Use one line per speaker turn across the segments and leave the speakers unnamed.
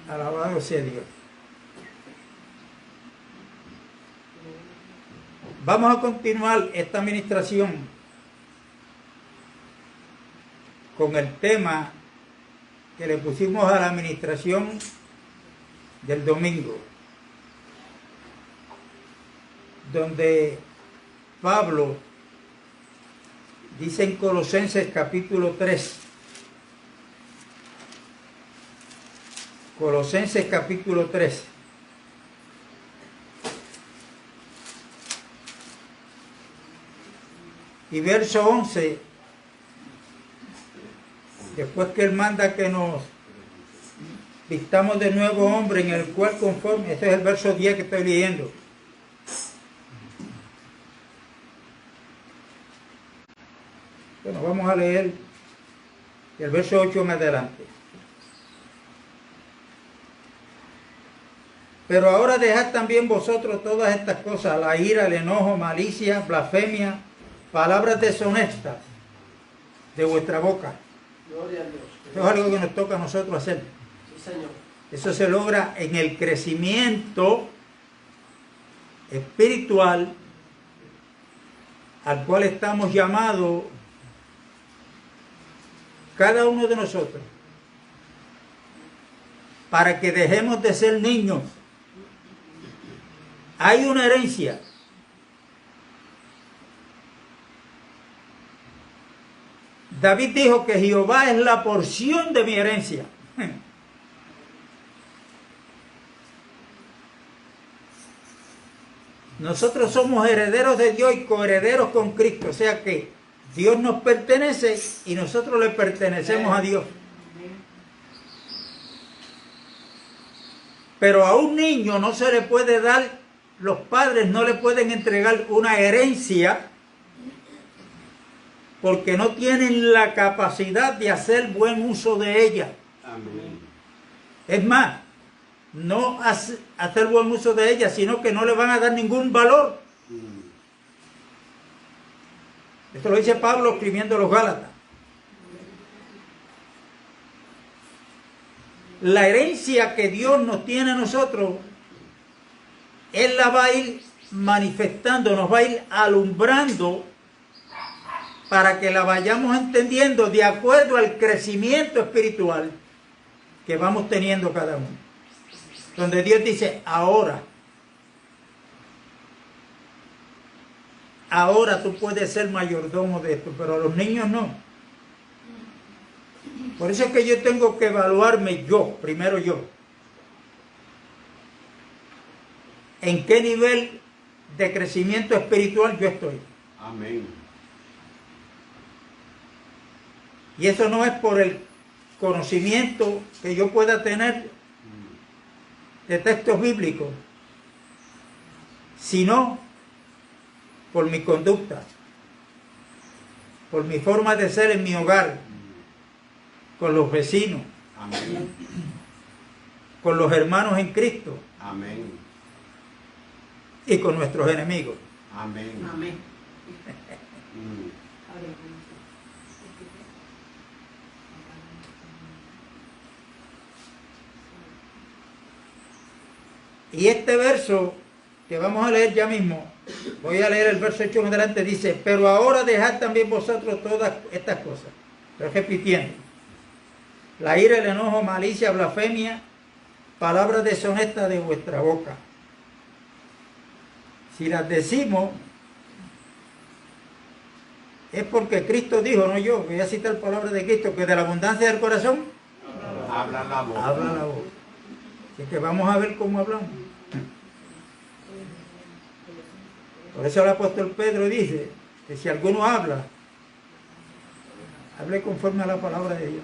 Alabado sea Dios. Vamos a continuar esta administración con el tema que le pusimos a la administración del domingo, donde Pablo dice en Colosenses capítulo 3, Colosenses capítulo 3, y verso 11, después que él manda que nos vistamos de nuevo hombre en el cual conforme, este es el verso 10 que estoy leyendo. Bueno, vamos a leer el verso 8 en adelante. Pero ahora dejad también vosotros todas estas cosas, la ira, el enojo, malicia, blasfemia, palabras deshonestas de vuestra boca.
Gloria a Dios.
Eso es algo que nos toca a nosotros hacer.
Sí, Señor.
Eso se logra en el crecimiento espiritual al cual estamos llamados cada uno de nosotros, para que dejemos de ser niños. Hay una herencia. David dijo que Jehová es la porción de mi herencia. Nosotros somos herederos de Dios y coherederos con Cristo. O sea que Dios nos pertenece y nosotros le pertenecemos a Dios. Pero a un niño no se le puede dar, los padres no le pueden entregar una herencia porque no tienen la capacidad de hacer buen uso de ella.
Amén.
Es más, no hacer buen uso de ella, sino que no le van a dar ningún valor. Esto lo dice Pablo escribiendo a los Gálatas. La herencia que Dios nos tiene a nosotros, Él la va a ir manifestando, nos va a ir alumbrando para que la vayamos entendiendo de acuerdo al crecimiento espiritual que vamos teniendo cada uno. Donde Dios dice, ahora tú puedes ser mayordomo de esto, pero a los niños no. Por eso es que yo tengo que evaluarme primero yo. ¿En qué nivel de crecimiento espiritual yo estoy?
Amén.
Y eso no es por el conocimiento que yo pueda tener de textos bíblicos, sino por mi conducta, por mi forma de ser en mi hogar, con los vecinos,
Amén.
con los hermanos en Cristo.
Amén.
Y con nuestros enemigos.
Amén.
Amén.
Y este verso que vamos a leer ya mismo, voy a leer el verso 8 en adelante, dice, pero ahora dejad también vosotros todas estas cosas. Estoy repitiendo. La ira, el enojo, malicia, blasfemia, palabras deshonestas de vuestra boca. Si las decimos, es porque Cristo dijo, no yo, voy a citar palabras de Cristo, que de la abundancia del corazón,
Habla la boca.
habla la boca. Así que vamos a ver cómo hablamos. Por eso el apóstol Pedro dice que si alguno habla, hable conforme a la palabra de Dios.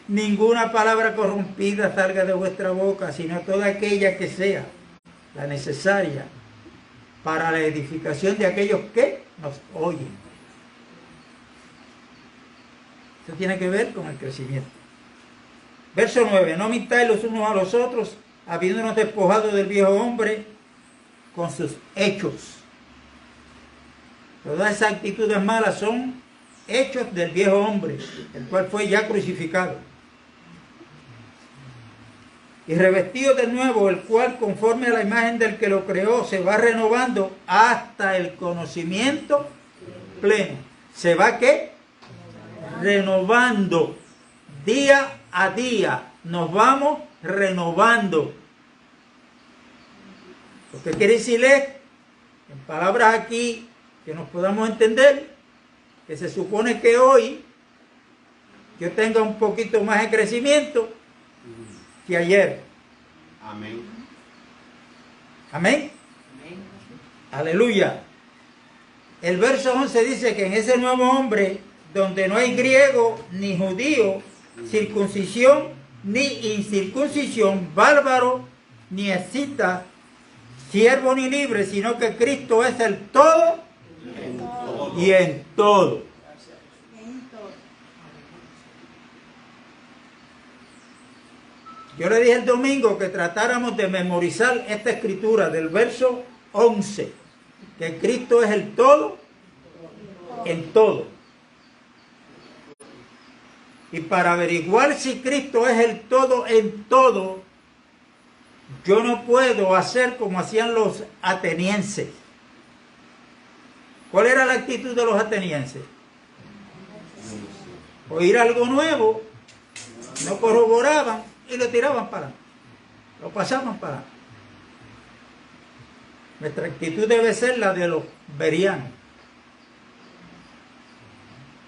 Ninguna palabra corrompida salga de vuestra boca, sino toda aquella que sea la necesaria para la edificación de aquellos que nos oyen. Eso tiene que ver con el crecimiento. Verso 9. No mintáis los unos a los otros, habiéndonos despojado del viejo hombre con sus hechos. Todas esas actitudes malas son hechos del viejo hombre, el cual fue ya crucificado. y revestido de nuevo, el cual conforme a la imagen del que lo creó se va renovando hasta el conocimiento pleno. ¿Se va qué? Renovando. Día a día nos vamos renovando. Lo que quiere decir es, en palabras aquí que nos podamos entender, que se supone que hoy yo tenga un poquito más de crecimiento que ayer.
Amén.
Amén. Aleluya. El verso 11 dice que en ese nuevo hombre, donde no hay griego ni judío, circuncisión ni incircuncisión, bárbaro ni escita, siervo ni libre, sino que Cristo es el todo y en todo. Yo le dije el domingo que tratáramos de memorizar esta escritura del verso 11, que Cristo es el todo en todo. Y para averiguar si Cristo es el todo en todo, yo no puedo hacer como hacían los atenienses. ¿Cuál era la actitud de los atenienses? Oír algo nuevo, no corroboraban y lo tiraban para, lo pasaban para. Nuestra actitud debe ser la de los bereanos.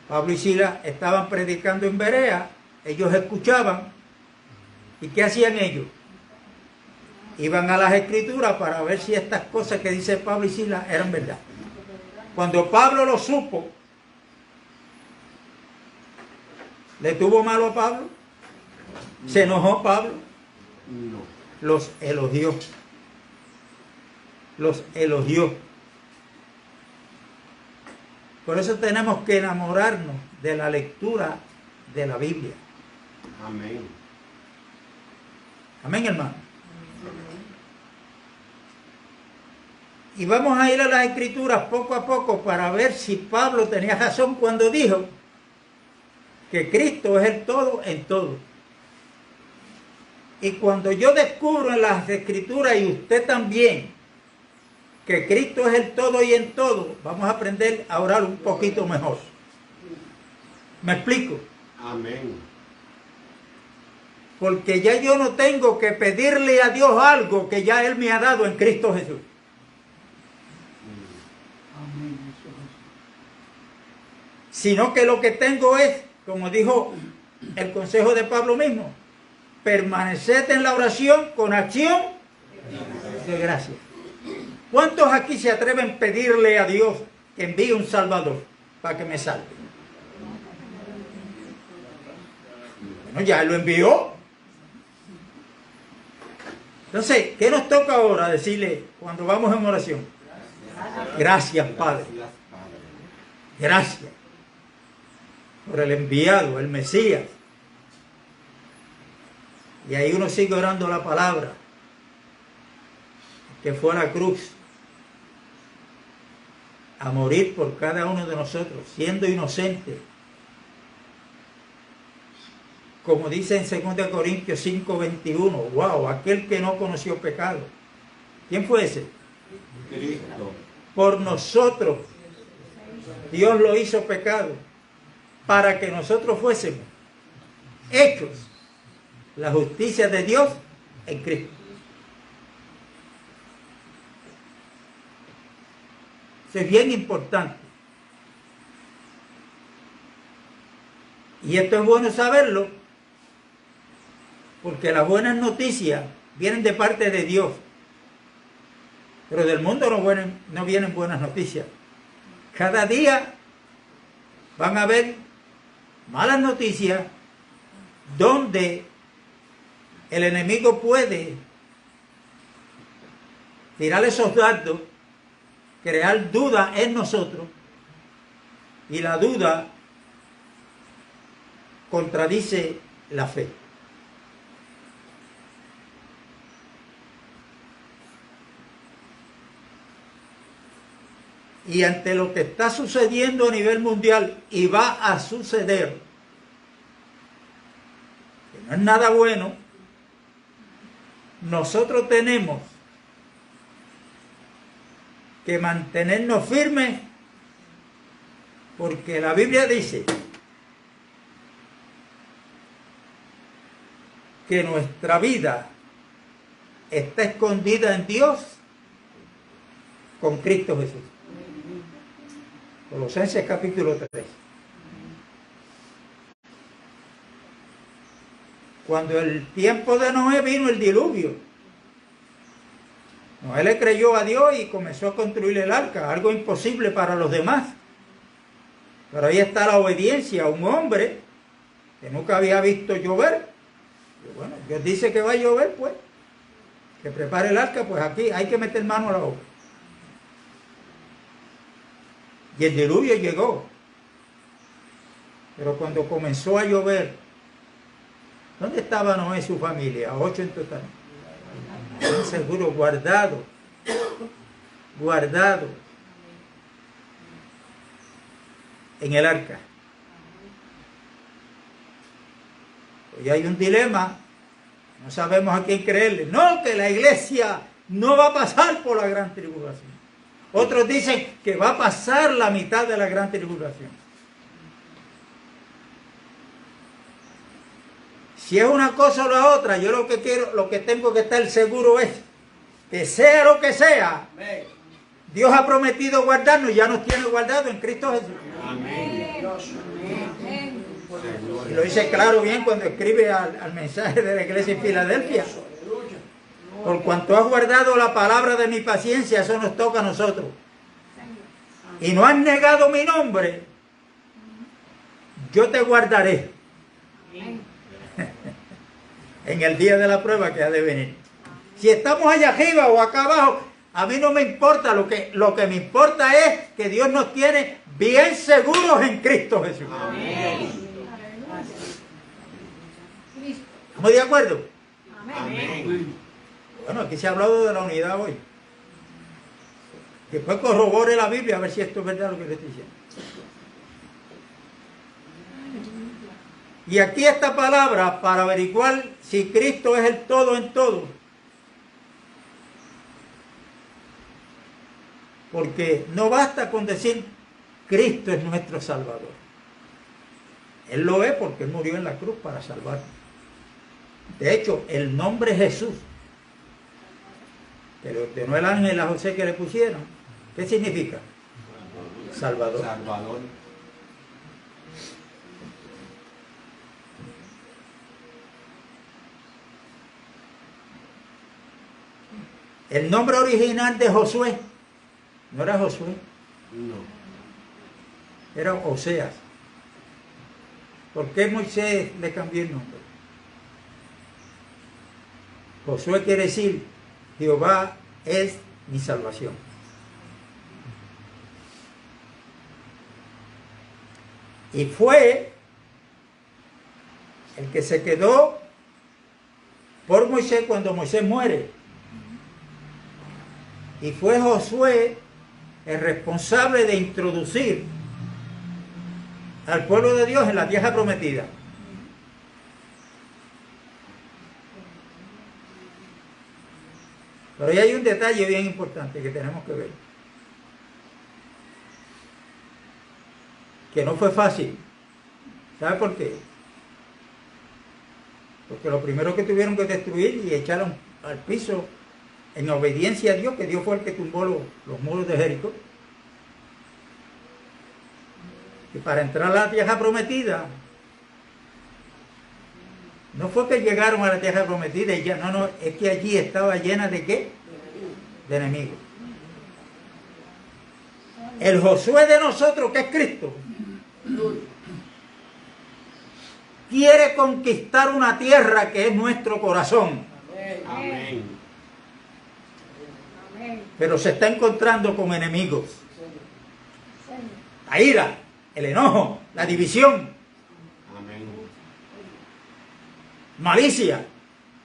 Pablo y Silas estaban predicando en Berea, ellos escuchaban, ¿y qué hacían ellos? Iban a las escrituras para ver si estas cosas que dice Pablo y Silas eran verdad. Cuando Pablo lo supo, ¿le tuvo malo a Pablo? ¿Se enojó Pablo?
No.
Los elogió. Los elogió. Por eso tenemos que enamorarnos de la lectura de la Biblia.
Amén.
Amén, hermano. Y vamos a ir a las escrituras poco a poco para ver si Pablo tenía razón cuando dijo que Cristo es el todo en todo. Y cuando yo descubro en las escrituras, y usted también, que Cristo es el todo y en todo, vamos a aprender a orar un poquito mejor. ¿Me explico?
Amén.
Porque ya yo no tengo que pedirle a Dios algo que ya Él me ha dado en Cristo Jesús. Sino que lo que tengo es, como dijo el consejo de Pablo mismo, permaneced en la oración con acción de gracia. ¿Cuántos aquí se atreven a pedirle a Dios que envíe un Salvador para que me salve? Bueno, ya Él lo envió. Entonces, ¿qué nos toca ahora decirle cuando vamos en oración? Gracias, Padre. Gracias por el enviado, el Mesías. Y ahí uno sigue orando la palabra, que fue a la cruz a morir por cada uno de nosotros, siendo inocente. Como dice en 2 Corintios 5:21, wow, aquel que no conoció pecado. ¿Quién fue ese?
Cristo.
Por nosotros Dios lo hizo pecado, para que nosotros fuésemos hechos la justicia de Dios en Cristo. Eso es bien importante. Y esto es bueno saberlo, porque las buenas noticias vienen de parte de Dios. Pero del mundo no vienen buenas noticias. Cada día van a haber malas noticias donde el enemigo puede tirar esos dardos, crear duda en nosotros, y la duda contradice la fe. Y ante lo que está sucediendo a nivel mundial y va a suceder, que no es nada bueno, nosotros tenemos que mantenernos firmes, porque la Biblia dice que nuestra vida está escondida en Dios con Cristo Jesús. Colosenses capítulo 3. Cuando el tiempo de Noé vino el diluvio, Noé le creyó a Dios y comenzó a construir el arca, algo imposible para los demás. Pero ahí está la obediencia a un hombre que nunca había visto llover. Y bueno, Dios dice que va a llover, pues, que prepare el arca, pues aquí hay que meter mano a la obra. Y el diluvio llegó. Pero cuando comenzó a llover, ¿dónde estaba Noé y su familia? 8 en total. Están seguros, guardados en el arca. Hoy hay un dilema, no sabemos a quién creerle. No, que la iglesia no va a pasar por la gran tribulación. Otros dicen que va a pasar la mitad de la gran tribulación. Si es una cosa o la otra, yo lo que quiero, lo que tengo que estar seguro es que sea lo que sea, Dios ha prometido guardarnos y ya nos tiene guardado en Cristo Jesús.
Amén.
Y lo dice claro bien cuando escribe al mensaje de la iglesia en Filadelfia. Por cuanto has guardado la palabra de mi paciencia, eso nos toca a nosotros. Y no has negado mi nombre, yo te guardaré en el día de la prueba que ha de venir. Si estamos allá arriba o acá abajo, a mí no me importa. Lo que me importa es que Dios nos tiene bien seguros en Cristo Jesús.
Amén.
¿Estamos de acuerdo?
Amén.
Bueno, aquí se ha hablado de la unidad hoy. Después corrobore la Biblia a ver si esto es verdad lo que le estoy diciendo. Y aquí esta palabra para averiguar si Cristo es el todo en todo. Porque no basta con decir Cristo es nuestro Salvador. Él lo es porque Él murió en la cruz para salvarnos. De hecho, el nombre Jesús, que le ordenó el ángel a José que le pusieron, ¿qué significa? Salvador.
Salvador.
El nombre original de Josué no era Josué,
No.
era Oseas. ¿Por qué Moisés le cambió el nombre? Josué quiere decir Jehová es mi salvación. Y fue el que se quedó por Moisés cuando Moisés muere. Y fue Josué el responsable de introducir al pueblo de Dios en la tierra prometida. Pero ahí hay un detalle bien importante que tenemos que ver. Que no fue fácil. ¿Sabe por qué? Porque lo primero que tuvieron que destruir y echaron al piso en obediencia a Dios, que Dios fue el que tumbó los muros de Jericó. Y para entrar a la tierra prometida, no fue que llegaron a la tierra prometida y ya, no, es que allí estaba llena de ¿qué? De enemigos. El Josué de nosotros, que es Cristo, quiere conquistar una tierra que es nuestro corazón.
Amén.
Pero se está encontrando con enemigos. La ira, el enojo, la división,
Amén.
malicia.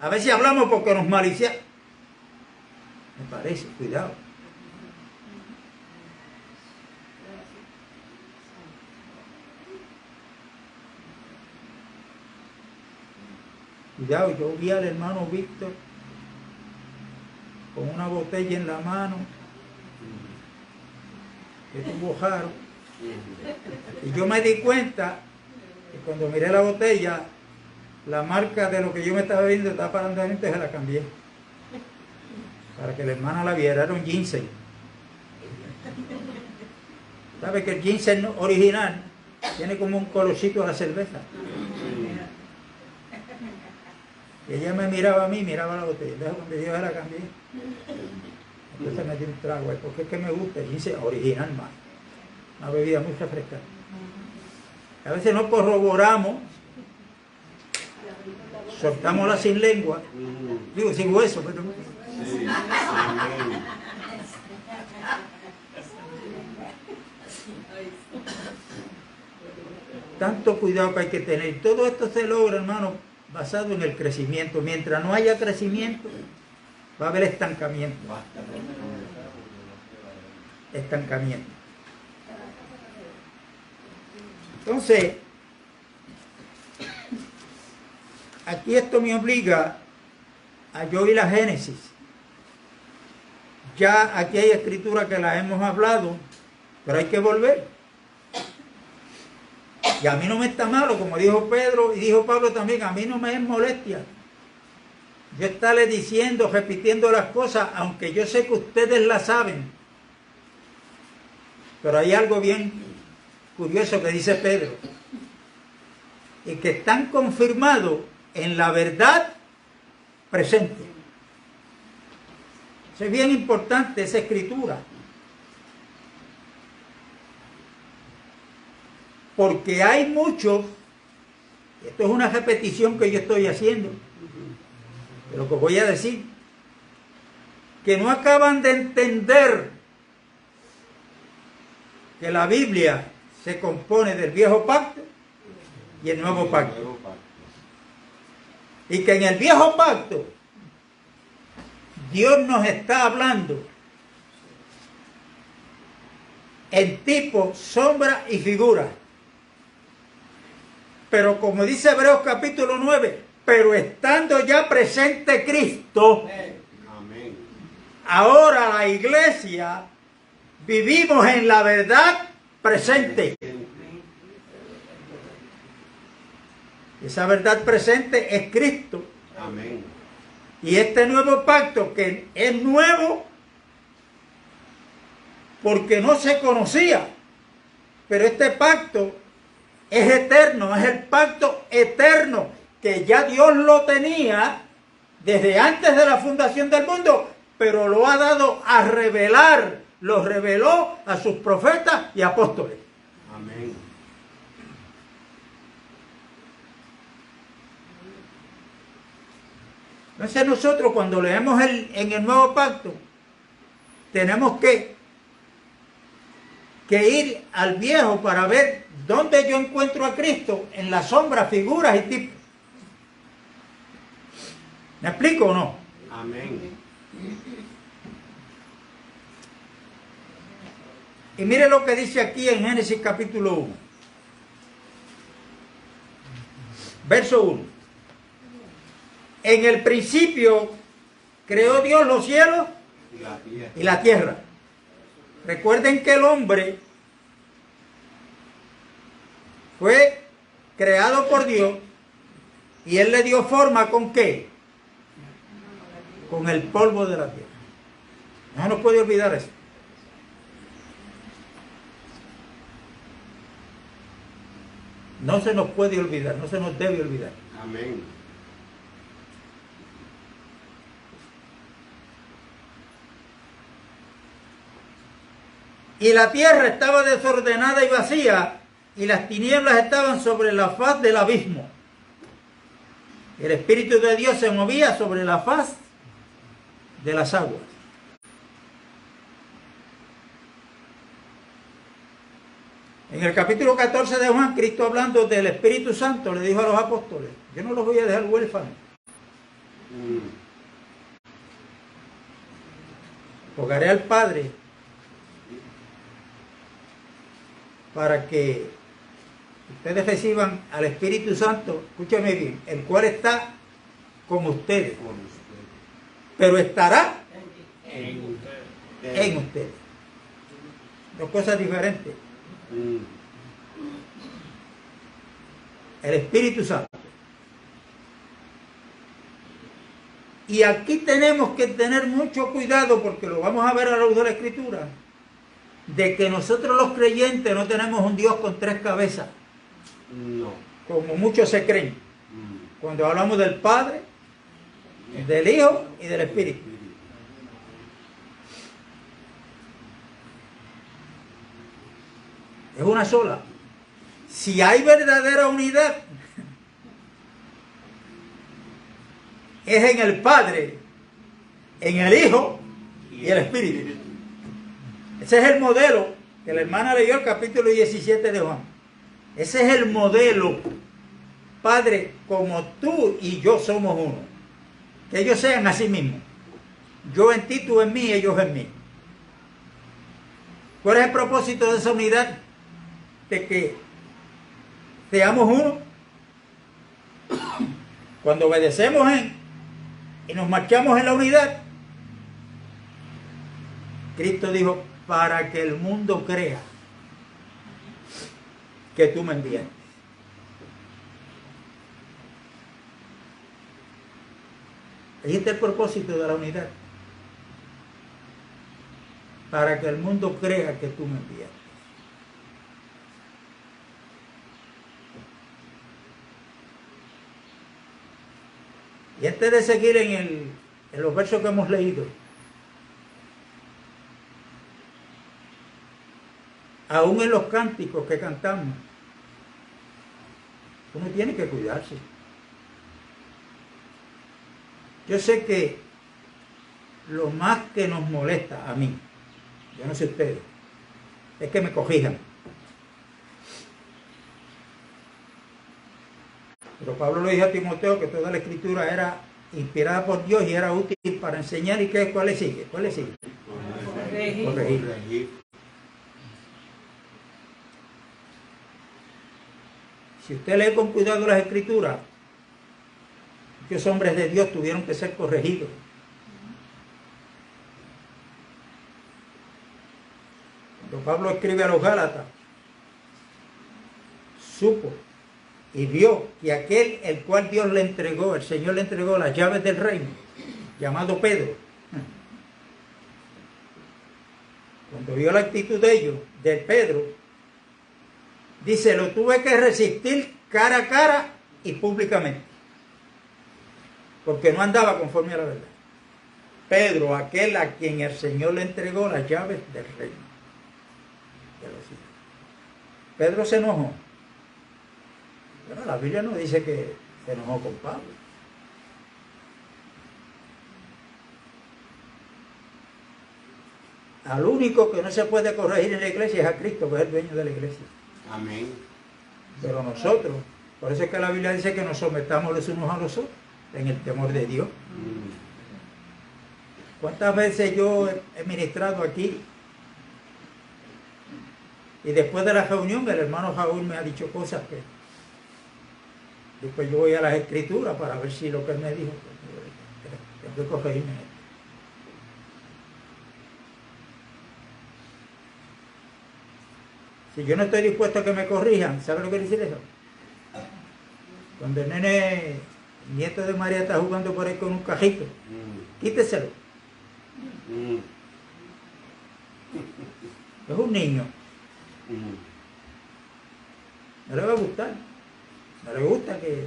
A veces hablamos porque nos malicia. Me parece, cuidado. Cuidado, yo vi al hermano Víctor con una botella en la mano, que tuvo jaro. Y yo me di cuenta que cuando miré la botella, la marca de lo que yo me estaba viendo estaba parando adentro, se la cambié. Para que la hermana la viera, era un ginseng. ¿Sabe que el ginseng original tiene como un colorcito a la cerveza? Y ella me miraba a mí, miraba la botella. Entonces cuando yo la cambié, entonces me di un trago ahí, porque es que me gusta el ginseng original más. Una bebida muy refrescante. A veces no corroboramos, soltámosla sin lengua, digo sin hueso, pero...
Sí. Amén.
Tanto cuidado que hay que tener. Todo esto se logra, hermano, basado en el crecimiento. Mientras no haya crecimiento, va a haber estancamiento. Estancamiento. Entonces, aquí esto me obliga a yo ir a Génesis. Ya aquí hay escritura que la hemos hablado, pero hay que volver. Y a mí no me está malo, como dijo Pedro y dijo Pablo también, a mí no me es molestia yo estarle diciendo, repitiendo las cosas, aunque yo sé que ustedes las saben. Pero hay algo bien curioso que dice Pedro, y que están confirmados en la verdad presente. Eso es bien importante, esa escritura. Porque hay muchos, esto es una repetición que yo estoy haciendo, de lo que voy a decir, que no acaban de entender que la Biblia se compone del viejo pacto y el nuevo pacto. Y que en el viejo pacto Dios nos está hablando en tipo, sombra y figura. Pero como dice Hebreos capítulo 9, pero estando ya presente Cristo,
Amén.
ahora la iglesia vivimos en la verdad presente. Esa verdad presente es Cristo.
Amén.
Y este nuevo pacto, que es nuevo porque no se conocía, pero este pacto es eterno, es el pacto eterno que ya Dios lo tenía desde antes de la fundación del mundo, pero lo ha dado a revelar, lo reveló a sus profetas y apóstoles.
Amén.
Entonces nosotros cuando leemos en el nuevo pacto, tenemos que ir al viejo para ver dónde yo encuentro a Cristo en las sombras, figuras y tipos. ¿Me explico o no?
Amén.
Y mire lo que dice aquí en Génesis capítulo 1. Verso 1. En el principio creó Dios los cielos y la tierra. Recuerden que el hombre fue creado por Dios y Él le dio forma ¿con qué? Con el polvo de la tierra. No nos puede olvidar eso. No se nos puede olvidar, no se nos debe olvidar.
Amén.
Y la tierra estaba desordenada y vacía, y las tinieblas estaban sobre la faz del abismo. El Espíritu de Dios se movía sobre la faz de las aguas. En el capítulo 14 de Juan, Cristo hablando del Espíritu Santo, le dijo a los apóstoles, yo no los voy a dejar huérfanos. Rogaré al Padre para que ustedes reciban al Espíritu Santo, escúchame bien, el cual está con ustedes, pero estará en ustedes. Dos cosas diferentes. El Espíritu Santo. Y aquí tenemos que tener mucho cuidado, porque lo vamos a ver a la luz de la Escritura, de que nosotros los creyentes no tenemos un Dios con tres cabezas,
No.
como muchos se creen, cuando hablamos del Padre, del Hijo y del Espíritu. Es una sola. Si hay verdadera unidad, es en el Padre, en el Hijo y el Espíritu. Ese es el modelo que la hermana leyó el capítulo 17 de Juan. Ese es el modelo. Padre, como tú y yo somos uno. Que ellos sean así mismos. Yo en ti, tú en mí, ellos en mí. ¿Cuál es el propósito de esa unidad? De que seamos uno. Cuando obedecemos y nos marchamos en la unidad, Cristo dijo, para que el mundo crea que tú me envías. Ahí está el propósito de la unidad. Para que el mundo crea que tú me envías. Y antes de seguir en los versos que hemos leído, aún en los cánticos que cantamos, uno tiene que cuidarse. Yo sé que lo más que nos molesta a mí, yo no sé ustedes, es que me corrijan. Pero Pablo le dijo a Timoteo que toda la escritura era inspirada por Dios y era útil para enseñar. ¿Y cuál le sigue? ¿Cuál le sigue? Corregir. Si usted lee con cuidado las escrituras, muchos hombres de Dios tuvieron que ser corregidos. Cuando Pablo escribe a los Gálatas, supo y vio que aquel el cual Dios le entregó, el Señor le entregó las llaves del reino, llamado Pedro, cuando vio la actitud de ellos, de Pedro, dice, lo tuve que resistir cara a cara y públicamente, porque no andaba conforme a la verdad. Pedro, aquel a quien el Señor le entregó las llaves del reino. Pedro se enojó. Bueno, la Biblia no dice que se enojó con Pablo. Al único que no se puede corregir en la iglesia es a Cristo, que es el dueño de la iglesia.
Amén.
Pero nosotros, por eso es que la Biblia dice que nos sometamos los unos a los otros, en el temor de Dios. ¿Cuántas veces yo he ministrado aquí? Y después de la reunión, el hermano Jaúl me ha dicho cosas que después yo voy a las escrituras para ver si lo que él me dijo, tengo que corregirme. Si yo no estoy dispuesto a que me corrijan, ¿sabe lo que quiere decir eso? Cuando el nene, nieto de María, está jugando por ahí con un cajito, quíteselo. Es un niño. No le va a gustar. No le gusta que...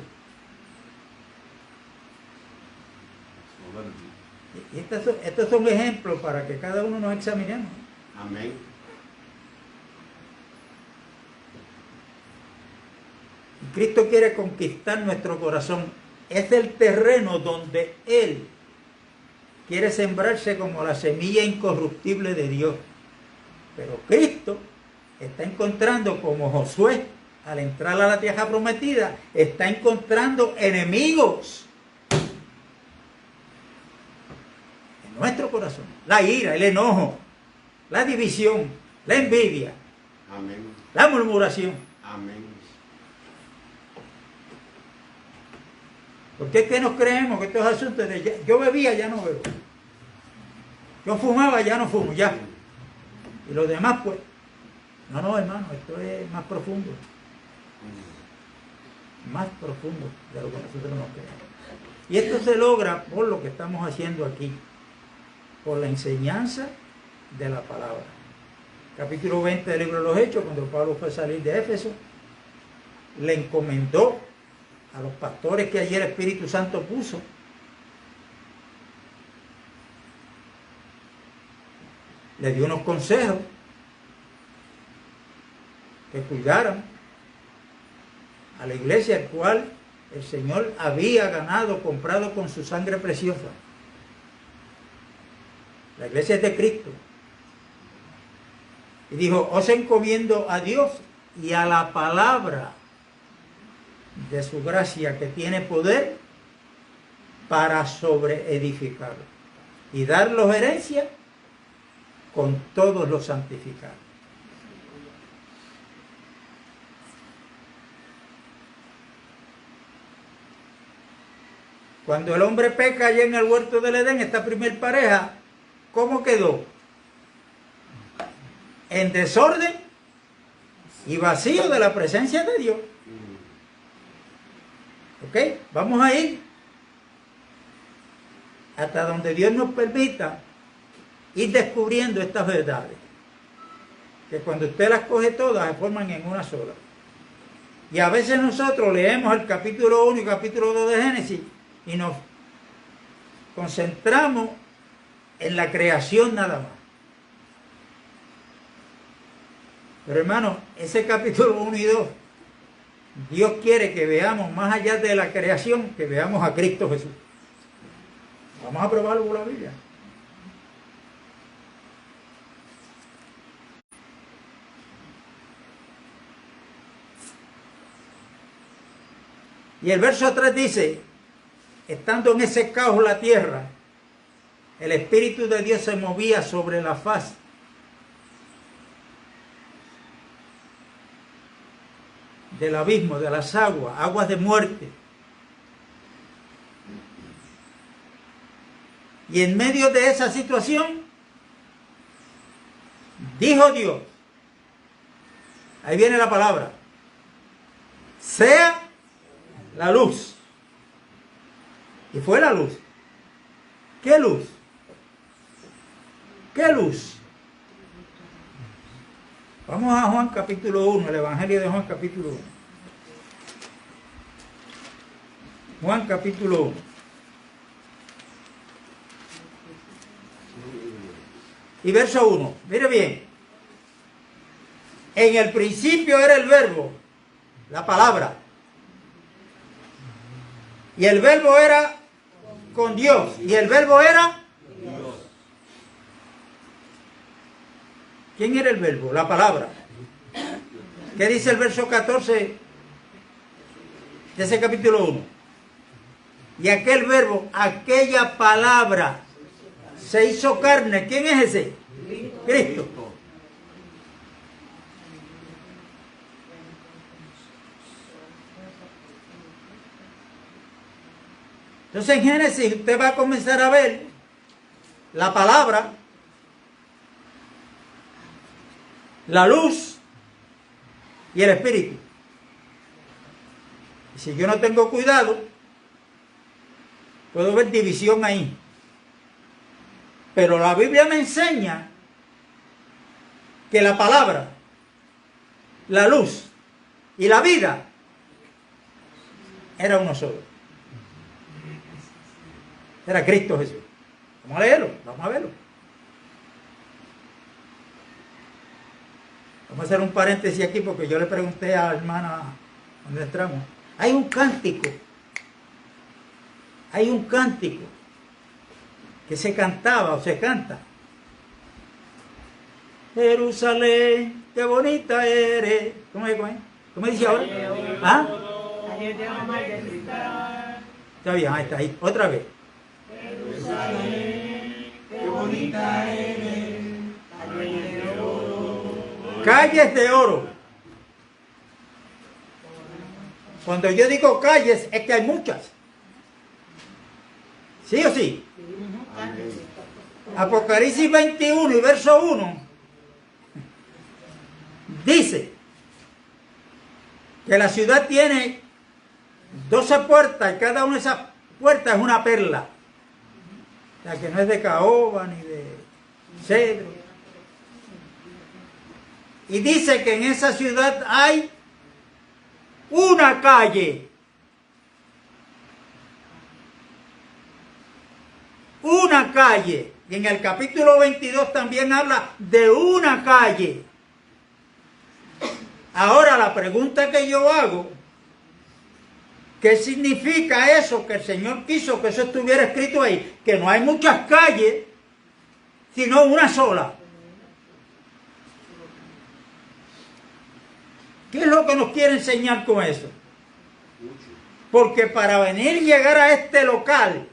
Y estos son ejemplos para que cada uno nos examinemos.
Amén.
Cristo quiere conquistar nuestro corazón. Es el terreno donde Él quiere sembrarse como la semilla incorruptible de Dios. Pero Cristo está encontrando, como Josué, al entrar a la tierra prometida, está encontrando enemigos en nuestro corazón. La ira, el enojo, la división, la envidia,
Amén.
la murmuración.
Amén.
Porque es que nos creemos que estos asuntos de yo bebía, ya no bebo. Yo fumaba, ya no fumo, ya. Y los demás, pues, no, hermano, esto es más profundo. Más profundo de lo que nosotros nos creemos. Y esto se logra por lo que estamos haciendo aquí, por la enseñanza de la palabra. Capítulo 20 del libro de los Hechos, cuando Pablo fue a salir de Éfeso, le encomendó a los pastores que allí el Espíritu Santo puso, le dio unos consejos que cuidaran a la iglesia, el cual el Señor había ganado, comprado con su sangre preciosa. La iglesia es de Cristo. Y dijo, os encomiendo a Dios y a la palabra de su gracia, que tiene poder para sobreedificar y darlos herencia con todos los santificados. Cuando el hombre peca allá en el huerto del Edén, esta primer pareja, ¿cómo quedó? En desorden y vacío de la presencia de Dios. ¿Ok? Vamos a ir hasta donde Dios nos permita ir descubriendo estas verdades, que cuando usted las coge todas se forman en una sola. Y a veces nosotros leemos el capítulo 1 y capítulo 2 de Génesis y nos concentramos en la creación nada más. Pero hermano, ese capítulo 1 y 2, Dios quiere que veamos más allá de la creación, que veamos a Cristo Jesús. Vamos a probarlo por la Biblia. Y el verso 3 dice, estando en ese caos la tierra, el Espíritu de Dios se movía sobre la faz del abismo, de las aguas, aguas de muerte. Y en medio de esa situación, dijo Dios, ahí viene la palabra, sea la luz. Y fue la luz. ¿Qué luz? ¿Qué luz? Vamos a Juan capítulo 1, el Evangelio de Juan capítulo 1. Juan capítulo 1. Y verso 1. Mire bien. En el principio era el verbo, la palabra. Y el verbo era con Dios. Y el verbo era Dios. ¿Quién era el verbo? La palabra. ¿Qué dice el verso 14 de ese capítulo 1? Y aquel verbo, aquella palabra, se hizo carne. ¿Quién es ese? Cristo. Entonces en Génesis usted va a comenzar a ver la palabra, la luz y el Espíritu. Y si yo no tengo cuidado, puedo ver división ahí. Pero la Biblia me enseña que la palabra, la luz y la vida era uno solo. Era Cristo Jesús. Vamos a leerlo, vamos a verlo. Vamos a hacer un paréntesis aquí porque yo le pregunté a la hermana donde entramos. Hay un cántico que se cantaba o se canta. Jerusalén, qué bonita eres. ¿Cómo dice ahora? ¿Ah? Está bien, ahí está, ahí. Otra vez.
Jerusalén, qué bonita eres, calles de oro.
Calles de oro. Cuando yo digo calles, es que hay muchas. ¿Sí o sí? Apocalipsis 21 y verso 1 dice que la ciudad tiene 12 puertas y cada una de esas puertas es una perla. O sea, que no es de caoba ni de cedro. Y dice que en esa ciudad hay una calle. Una calle. Y en el capítulo 22 también habla de una calle. Ahora la pregunta que yo hago, ¿qué significa eso? Que el Señor quiso que eso estuviera escrito ahí, que no hay muchas calles, sino una sola. ¿Qué es lo que nos quiere enseñar con eso? Porque para venir y llegar a este local,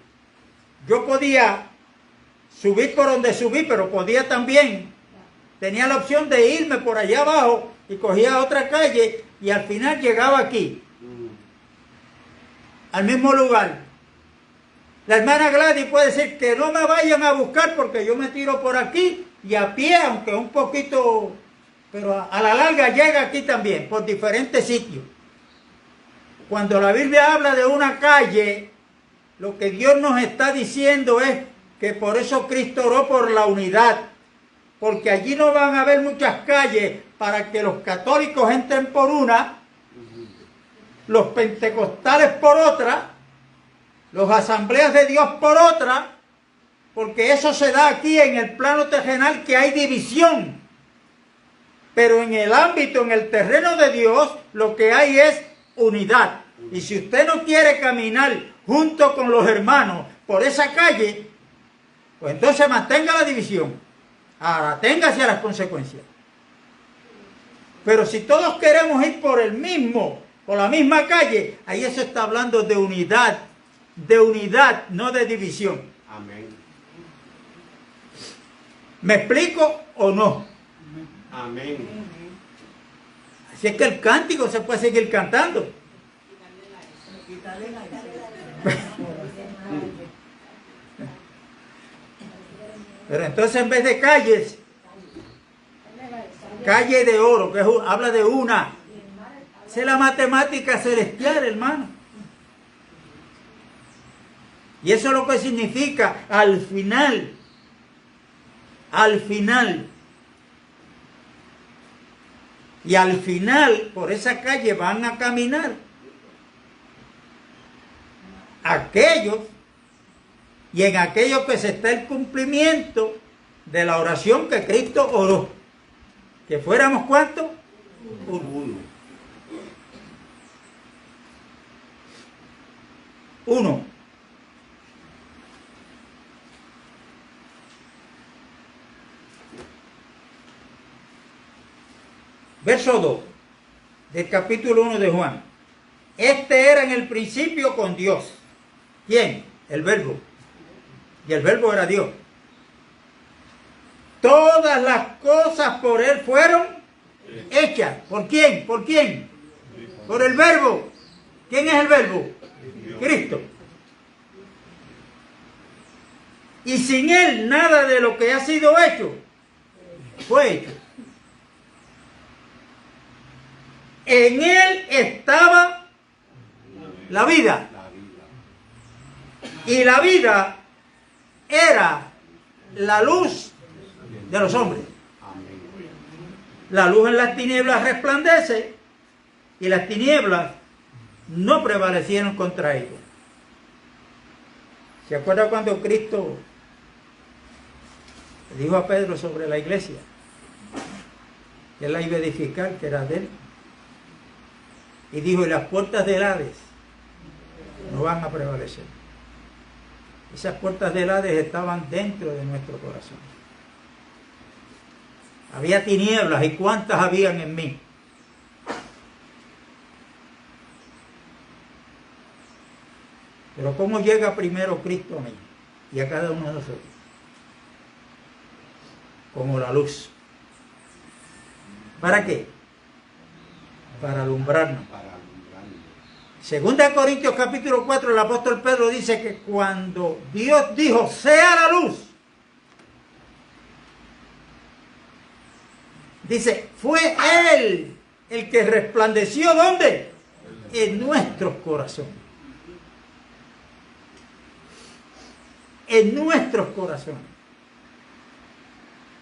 yo podía subir por donde subí, pero podía también, tenía la opción de irme por allá abajo y cogía otra calle y al final llegaba aquí, al mismo lugar. La hermana Gladys puede decir que no me vayan a buscar porque yo me tiro por aquí y a pie, aunque un poquito, pero a la larga llega aquí también, por diferentes sitios. Cuando la Biblia habla de una calle, lo que Dios nos está diciendo es que por eso Cristo oró por la unidad, porque allí no van a haber muchas calles para que los católicos entren por una, los pentecostales por otra, los asambleas de Dios por otra, porque eso se da aquí en el plano terrenal, que hay división. Pero en el ámbito, en el terreno de Dios, lo que hay es unidad. Y si usted no quiere caminar junto con los hermanos por esa calle, pues entonces mantenga la división. Ahora, téngase a las consecuencias. Pero si todos queremos ir por la misma calle, ahí eso está hablando de unidad, no de división.
Amén.
¿Me explico o no?
Amén.
Así es que el cántico se puede seguir cantando. Pero entonces en vez de calles, calle de oro, que habla de una. Esa es la matemática celestial, hermano. Y eso es lo que significa al final. Y al final, por esa calle van a caminar aquellos, y en aquello que se está el cumplimiento de la oración que Cristo oró. ¿Que fuéramos cuántos? Uno. Verso 2 del capítulo 1 de Juan. Este era en el principio con Dios. ¿Quién? El Verbo. Y el Verbo era Dios. Todas las cosas por Él fueron hechas. ¿Por quién? ¿Por quién? Por el Verbo. ¿Quién es el Verbo? Cristo. Y sin Él nada de lo que ha sido hecho fue hecho. En Él estaba la vida. Y la vida era la luz de los hombres. La luz en las tinieblas resplandece y las tinieblas no prevalecieron contra ellos. ¿Se acuerda cuando Cristo le dijo a Pedro sobre la iglesia? Que él la iba a edificar, que era de él. Y dijo, y las puertas del Hades no van a prevalecer. Esas puertas del Hades estaban dentro de nuestro corazón. Había tinieblas, ¿y cuántas habían en mí? Pero ¿cómo llega primero Cristo a mí y a cada uno de nosotros? Como la luz. ¿Para qué? Para alumbrarnos. Segunda de Corintios capítulo 4, el apóstol Pedro dice que cuando Dios dijo, sea la luz, Dice, fue Él el que resplandeció, ¿dónde? En nuestros corazones. En nuestros corazones.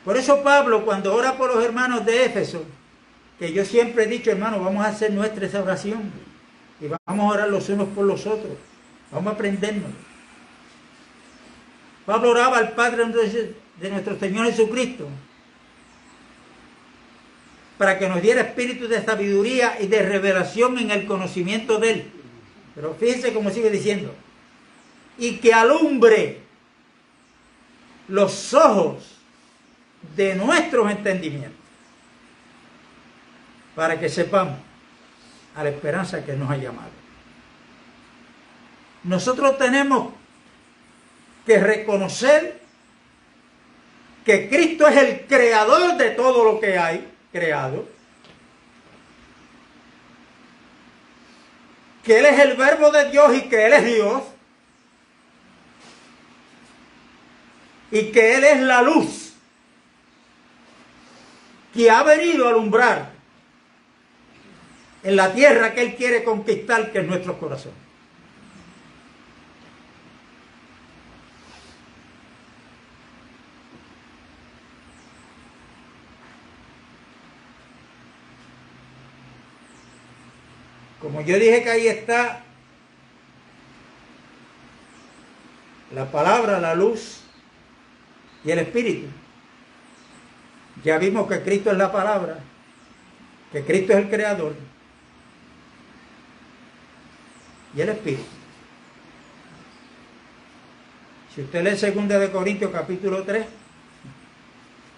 Por eso Pablo, cuando ora por los hermanos de Éfeso, que yo siempre he dicho, hermano, vamos a hacer nuestra esa oración y vamos a orar los unos por los otros. Vamos a aprendernos. Pablo oraba al Padre de nuestro Señor Jesucristo para que nos diera espíritu de sabiduría y de revelación en el conocimiento de Él. Pero fíjense cómo sigue diciendo. Y que alumbre los ojos de nuestros entendimientos, para que sepamos a la esperanza que nos ha llamado. Nosotros tenemos que reconocer que Cristo es el creador de todo lo que hay creado, que Él es el verbo de Dios y que Él es Dios, y que Él es la luz que ha venido a alumbrar en la tierra que Él quiere conquistar, que es nuestro corazón. Como yo dije que ahí está la palabra, la luz y el espíritu. Ya vimos que Cristo es la palabra, que Cristo es el creador y el espíritu. Si usted lee 2 de Corintios capítulo 3,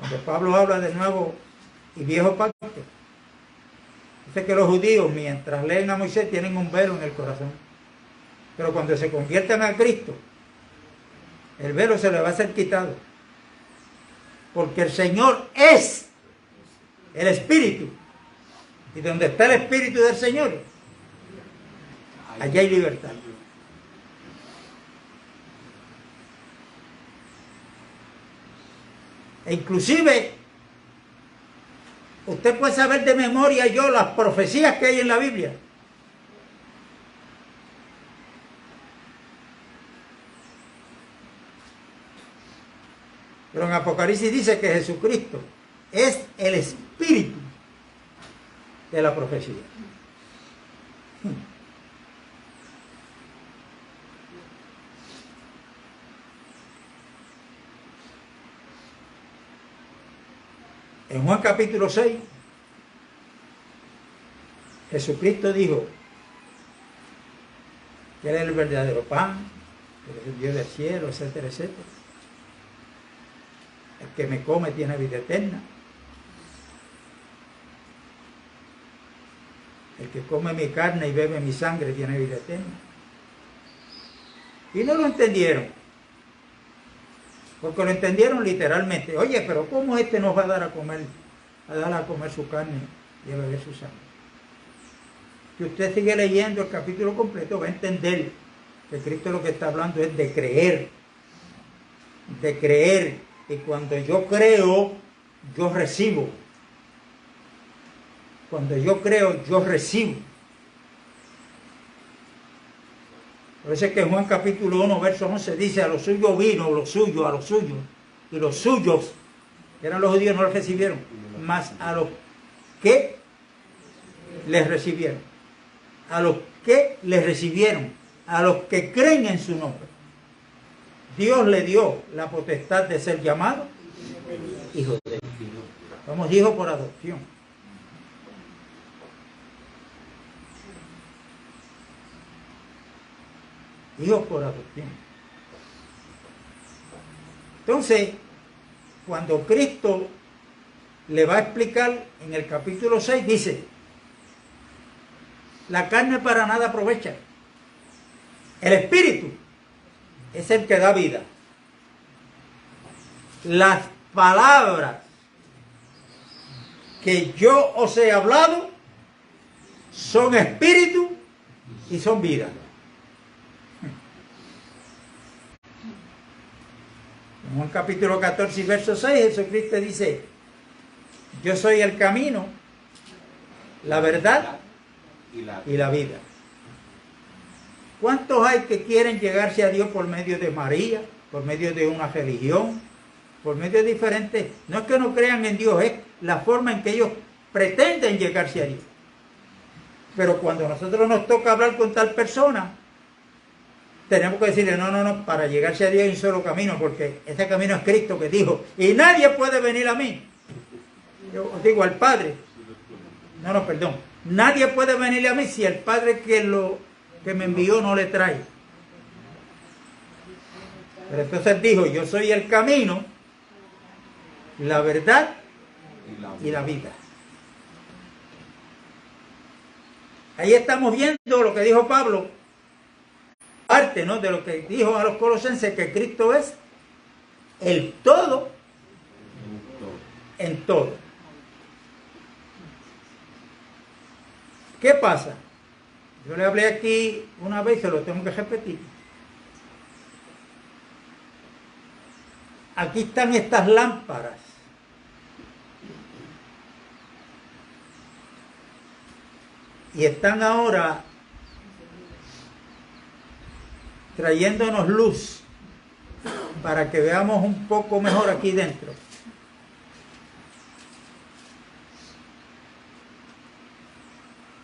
donde Pablo habla de nuevo y viejo pacto, dice que los judíos, mientras leen a Moisés, tienen un velo en el corazón. Pero cuando se conviertan a Cristo, el velo se le va a ser quitado. Porque el Señor es el Espíritu. Y donde está el Espíritu del Señor, allá hay libertad. E inclusive, usted puede saber de memoria yo las profecías que hay en la Biblia. Pero en Apocalipsis dice que Jesucristo es el espíritu de la profecía. En Juan capítulo 6, Jesucristo dijo que Él es el verdadero pan, que Él es el Dios del cielo, etcétera, etcétera. El que me come tiene vida eterna. El que come mi carne y bebe mi sangre tiene vida eterna. Y no lo entendieron. Porque lo entendieron literalmente. Oye, pero ¿cómo este nos va a dar a comer su carne y a beber su sangre? Si usted sigue leyendo el capítulo completo, va a entender que Cristo lo que está hablando es de creer. De creer. Y cuando yo creo, yo recibo. Cuando yo creo, yo recibo. Por eso es que en Juan capítulo 1, verso 11 dice, a los suyos vino, los suyos, a los suyos. Y los suyos, que eran los judíos, no los recibieron. Mas a los que les recibieron. A los que les recibieron. A los que creen en su nombre. Dios le dio la potestad de ser llamado hijo de Dios. Somos hijos por adopción. Hijos por adopción. Entonces, cuando Cristo le va a explicar en el capítulo 6, dice, la carne para nada aprovecha. El espíritu es el que da vida. Las palabras que yo os he hablado son espíritu y son vida. En Juan capítulo 14 y verso 6, Jesucristo dice, Yo soy el camino, la verdad
y la
vida. ¿Cuántos hay que quieren llegarse a Dios por medio de María, por medio de una religión, por medio de diferentes? No es que no crean en Dios, es la forma en que ellos pretenden llegarse a Dios. Pero cuando a nosotros nos toca hablar con tal persona, tenemos que decirle, no, para llegarse a Dios hay un solo camino, porque ese camino es Cristo que dijo, y nadie puede venir a mí. Yo digo al Padre, perdón, nadie puede venir a mí si el Padre que me envió no le trae. Pero entonces dijo, yo soy el camino, la verdad y la vida. Ahí estamos viendo lo que dijo Pablo, parte, ¿no?, de lo que dijo a los colosenses, que Cristo es el todo en todo. ¿Qué pasa? Yo le hablé aquí una vez y se lo tengo que repetir. Aquí están estas lámparas. Y están ahora trayéndonos luz para que veamos un poco mejor aquí dentro.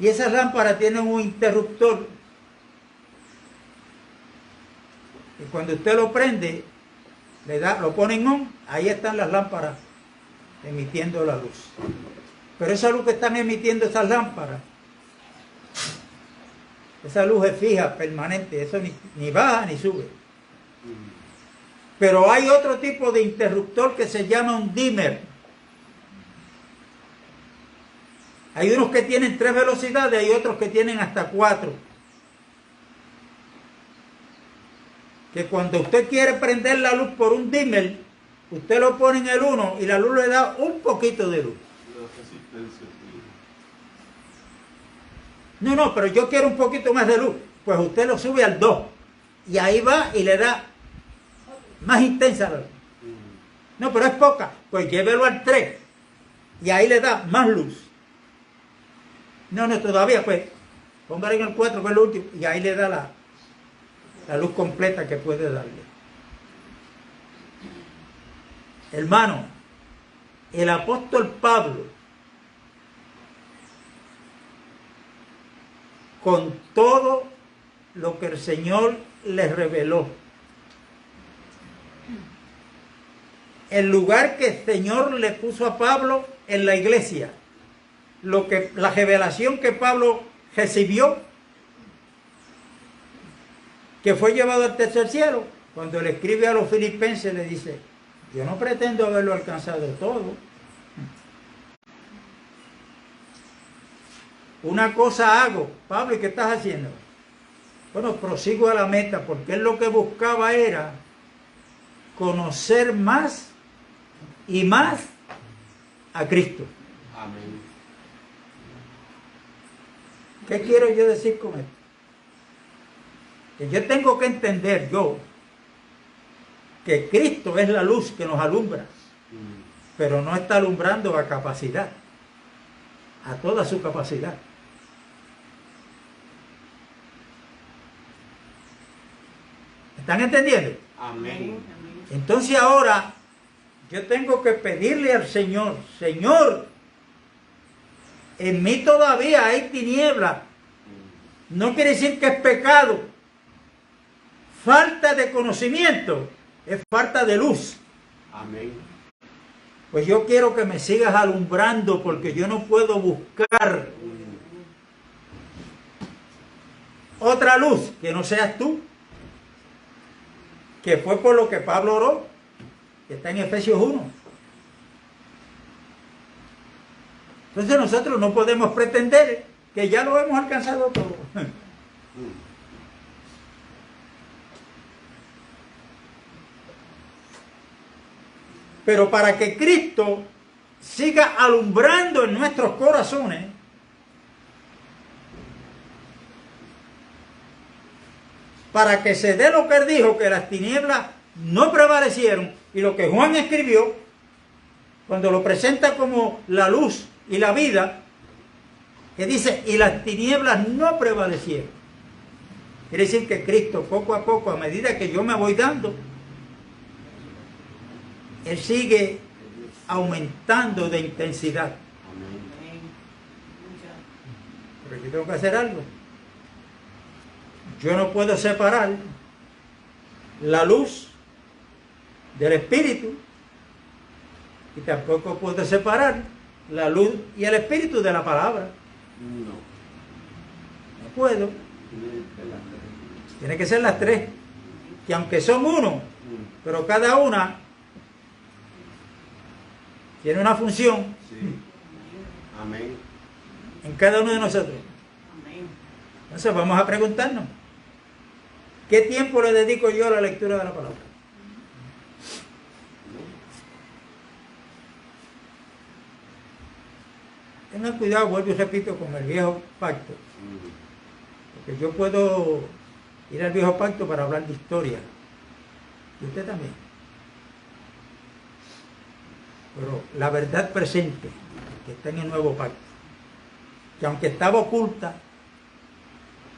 Y esas lámparas tienen un interruptor. Y cuando usted lo prende, lo pone en on, ahí están las lámparas emitiendo la luz. Pero esa luz que están emitiendo esas lámparas, esa luz es fija, permanente, eso ni baja ni sube. Pero hay otro tipo de interruptor que se llama un dimmer. Hay unos que tienen 3 velocidades, hay otros que tienen hasta 4. Que cuando usted quiere prender la luz por un dimmer, usted lo pone en el 1 y la luz le da un poquito de luz. No, pero yo quiero un poquito más de luz. Pues usted lo sube al 2. Y ahí va y le da más intensa la luz. No, pero es poca. Pues llévelo al 3. Y ahí le da más luz. No, todavía, pues póngale en el 4, que es lo último. Y ahí le da la luz completa que puede darle. Hermano, el apóstol Pablo, con todo lo que el Señor le reveló, el lugar que el Señor le puso a Pablo en la iglesia, la revelación que Pablo recibió, que fue llevado al tercer cielo, cuando le escribe a los filipenses le dice, yo no pretendo haberlo alcanzado todo. Una cosa hago. Pablo, ¿y qué estás haciendo? Bueno, prosigo a la meta, porque él lo que buscaba era conocer más y más a Cristo.
Amén.
¿Qué quiero yo decir con esto? Que yo tengo que entender que Cristo es la luz que nos alumbra, pero no está alumbrando a capacidad, a toda su capacidad. ¿Están entendiendo?
Amén.
Entonces ahora yo tengo que pedirle al Señor, Señor, en mí todavía hay tiniebla. No quiere decir que es pecado. Falta de conocimiento es falta de luz.
Amén.
Pues yo quiero que me sigas alumbrando, porque yo no puedo buscar otra luz que no seas tú. Que fue por lo que Pablo oró, que está en Efesios 1. Entonces nosotros no podemos pretender que ya lo hemos alcanzado todo. Pero para que Cristo siga alumbrando en nuestros corazones, para que se dé lo que él dijo, que las tinieblas no prevalecieron, y lo que Juan escribió, cuando lo presenta como la luz y la vida, que dice, y las tinieblas no prevalecieron. Quiere decir que Cristo, poco a poco, a medida que yo me voy dando, Él sigue aumentando de intensidad.
Amén.
Pero yo tengo que hacer algo. Yo no puedo separar la luz del espíritu y tampoco puedo separar la luz y el espíritu de la palabra.
No.
No puedo. Tiene que ser las tres, que aunque son uno, pero cada una tiene una función.
Sí. Amén.
En cada uno de nosotros. Entonces vamos a preguntarnos, ¿qué tiempo le dedico yo a la lectura de la palabra? Tengan cuidado, vuelvo y repito, con el viejo pacto. Porque yo puedo ir al viejo pacto para hablar de historia. Y usted también. Pero la verdad presente, que está en el nuevo pacto, que aunque estaba oculta,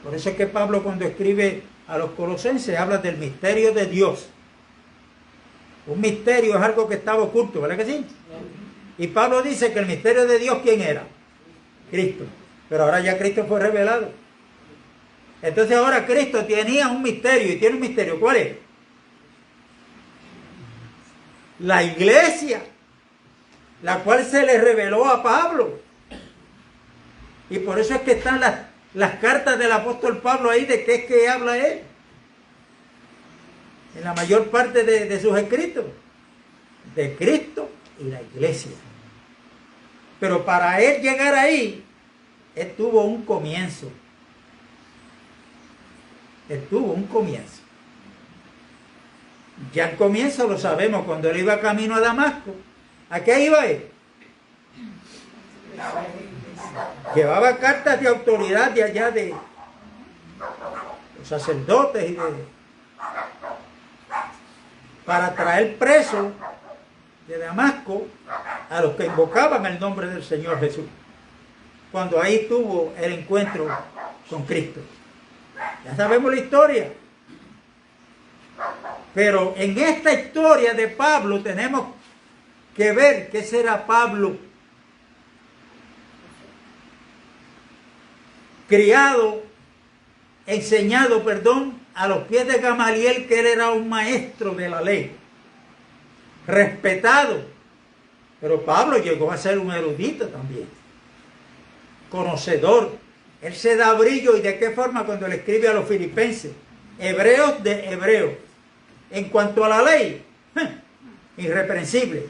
por eso es que Pablo, cuando escribe a los colosenses, habla del misterio de Dios. Un misterio es algo que estaba oculto, ¿verdad que sí? Y Pablo dice que el misterio de Dios, ¿quién era? Cristo. Pero ahora ya Cristo fue revelado. Entonces ahora Cristo tenía un misterio, y tiene un misterio. ¿Cuál es? La iglesia, la cual se le reveló a Pablo. Y por eso es que están las cartas del apóstol Pablo ahí, de qué es que habla él. En la mayor parte de sus escritos. De Cristo y la iglesia. Pero para él llegar ahí, él tuvo un comienzo. Él tuvo un comienzo. Ya el comienzo lo sabemos, cuando él iba camino a Damasco. ¿A qué iba él? Llevaba cartas de autoridad de allá de los sacerdotes y para traer presos de Damasco a los que invocaban el nombre del Señor Jesús. Cuando ahí tuvo el encuentro con Cristo. Ya sabemos la historia. Pero en esta historia de Pablo tenemos que ver qué será Pablo. Criado, enseñado, a los pies de Gamaliel, que él era un maestro de la ley. Respetado. Pero Pablo llegó a ser un erudito también. Conocedor. Él se da brillo, y de qué forma cuando le escribe a los filipenses. Hebreos de hebreos. En cuanto a la ley, irreprensible.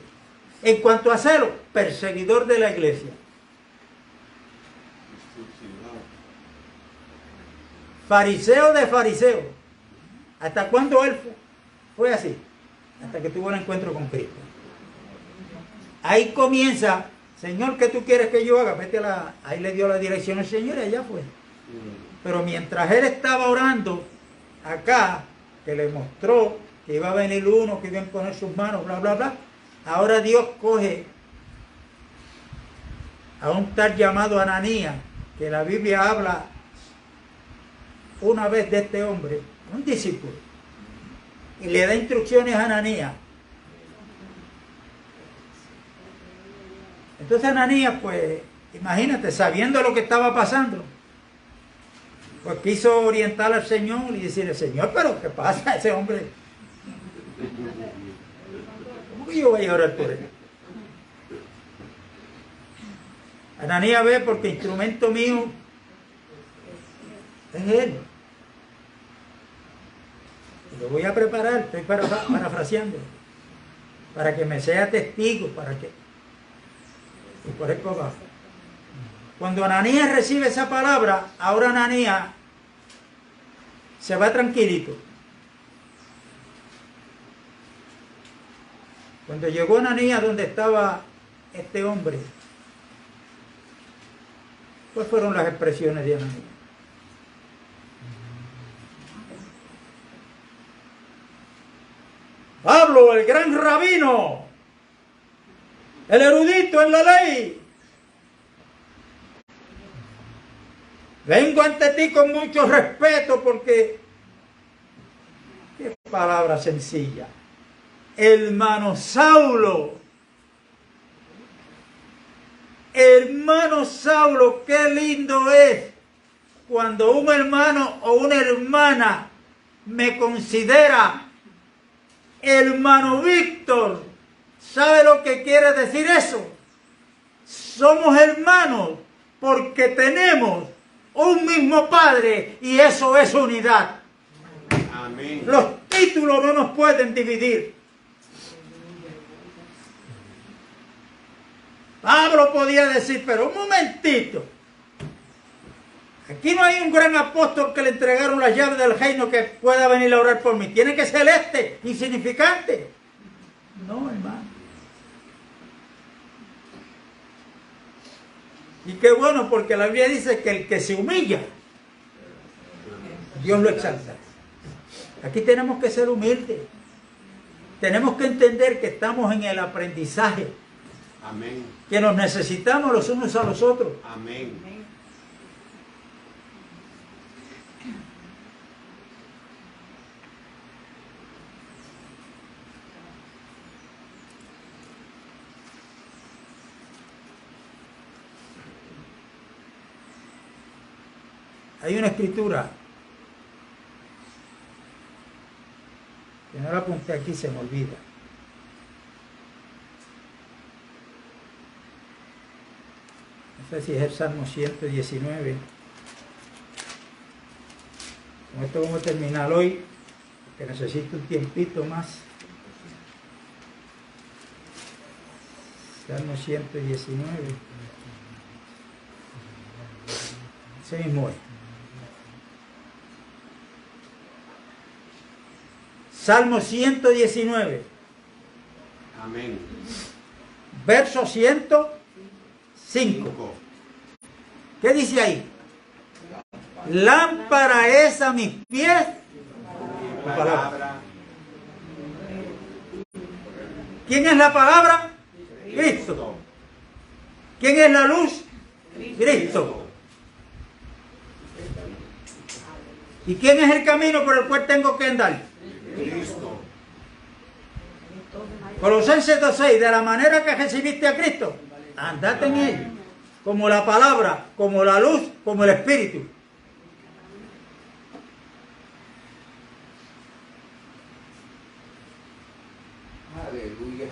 En cuanto a celo, perseguidor de la iglesia. Fariseo de fariseo. ¿Hasta cuándo él fue así? Hasta que tuvo el encuentro con Cristo. Ahí comienza, Señor, ¿qué tú quieres que yo haga? Vete ahí le dio la dirección al Señor y allá fue. Pero mientras él estaba orando acá, que le mostró que iba a venir uno, que iba a poner sus manos, bla, bla, bla. Ahora Dios coge a un tal llamado Ananías, que la Biblia habla una vez de este hombre, un discípulo, y le da instrucciones a Ananías. Entonces Ananías, pues, imagínate, sabiendo lo que estaba pasando, pues quiso orientar al Señor y decirle, Señor, pero ¿qué pasa? Ese hombre, ¿cómo que yo voy a orar por él? Ananías ve, porque instrumento mío es él. Lo voy a preparar, estoy parafraseando, para que me sea testigo, para que... Y por ahí para abajo. Cuando Ananías recibe esa palabra, ahora Ananías se va tranquilito. Cuando llegó Ananías donde estaba este hombre, pues fueron las expresiones de Ananías. Pablo, el gran rabino, el erudito en la ley. Vengo ante ti con mucho respeto porque, qué palabra sencilla, hermano Saulo, qué lindo es cuando un hermano o una hermana me considera hermano Víctor. ¿Sabe lo que quiere decir eso? Somos hermanos porque tenemos un mismo Padre y eso es unidad.
Amén.
Los títulos no nos pueden dividir. Pablo podía decir, pero un momentito. Aquí no hay un gran apóstol que le entregaron las llaves del reino que pueda venir a orar por mí. Tiene que ser este, insignificante. No, hermano. Y qué bueno, porque la Biblia dice que el que se humilla, Dios lo exalta. Aquí tenemos que ser humildes. Tenemos que entender que estamos en el aprendizaje.
Amén.
Que nos necesitamos los unos a los otros.
Amén.
Hay una escritura que no la apunté aquí, se me olvida. No sé si es el Salmo 119. Con esto vamos a terminar hoy, que necesito un tiempito más. Salmo 119. Ese mismo es. Salmo 119.
Amén.
Verso 105. ¿Qué dice ahí? Lámpara es a mis pies tu palabra. ¿Quién es la palabra? Cristo. ¿Quién es la luz? Cristo. ¿Y quién es el camino por el cual tengo que andar?
Cristo.
Colosenses 2:6, de la manera que recibiste a Cristo, andate en él, como la palabra, como la luz, como el Espíritu.
Aleluya.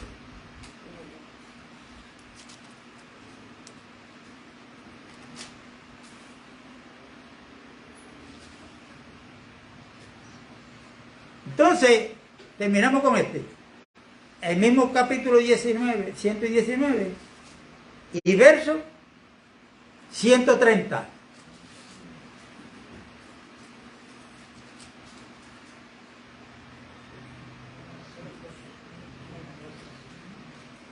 Entonces, terminamos con este. El mismo capítulo 19, 119 y verso 130.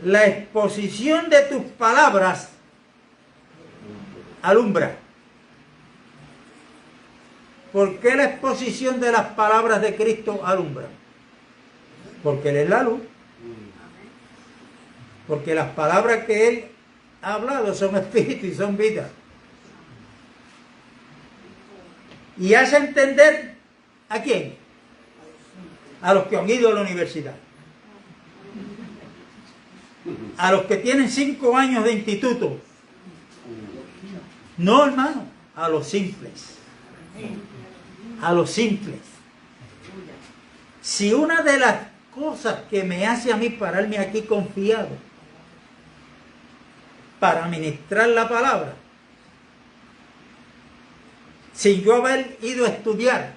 La exposición de tus palabras alumbra. ¿Por qué la exposición de las palabras de Cristo alumbra? Porque Él es la luz. Porque las palabras que Él ha hablado son espíritu y son vida. Y hace entender ¿a quién? A los que han ido a la universidad. A los que tienen 5 años de instituto. No, hermano, a los simples. A los simples. Si una de las cosas que me hace a mí pararme aquí confiado para ministrar la palabra, sin yo haber ido a estudiar,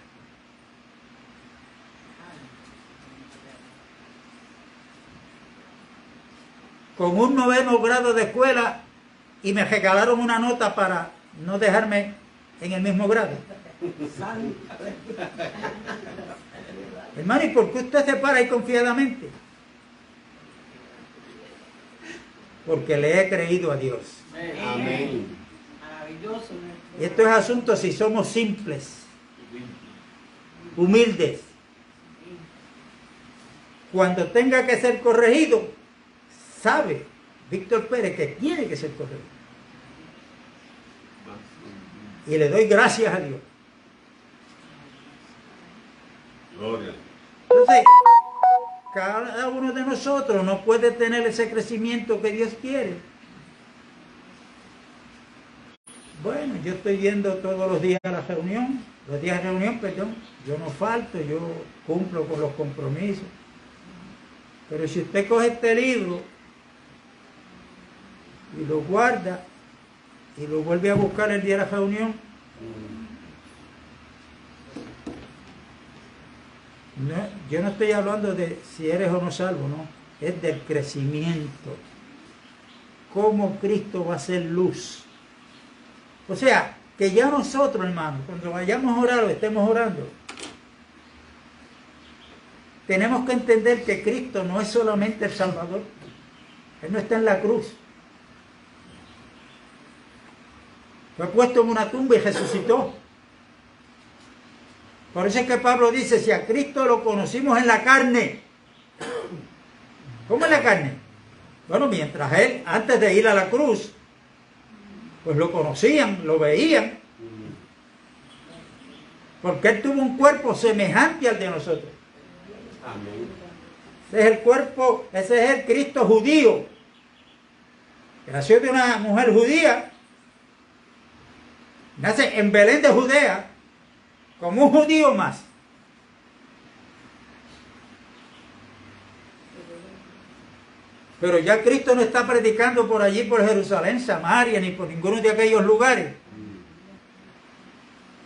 con un 9º grado de escuela y me regalaron una nota para no dejarme en el mismo grado. Hermano, ¿y por qué usted se para ahí confiadamente? Porque le he creído a Dios.
Amén.
Maravilloso.
Y esto es asunto si somos simples, humildes. Cuando tenga que ser corregido, sabe Víctor Pérez, que tiene que ser correcto. Y le doy gracias a Dios.
Gloria.
Entonces, cada uno de nosotros no puede tener ese crecimiento que Dios quiere. Bueno, yo estoy yendo todos los días a la reunión, perdón, yo no falto, yo cumplo con los compromisos. Pero si usted coge este libro y lo guarda y lo vuelve a buscar el día de la reunión, no, yo no estoy hablando de si eres o no salvo, no, es del crecimiento. Cómo Cristo va a ser luz. O sea, que ya nosotros, hermanos, cuando vayamos a orar o estemos orando, tenemos que entender que Cristo no es solamente el Salvador. Él no está en la cruz. Fue puesto en una tumba y resucitó. Por eso es que Pablo dice, si a Cristo lo conocimos en la carne. ¿Cómo en la carne? Bueno, mientras él, antes de ir a la cruz, pues lo conocían, lo veían. Porque él tuvo un cuerpo semejante al de nosotros.
Amén.
Ese es el cuerpo, ese es el Cristo judío. Que nació de una mujer judía. Nace en Belén de Judea, como un judío más. Pero ya Cristo no está predicando por allí, por Jerusalén, Samaria, ni por ninguno de aquellos lugares.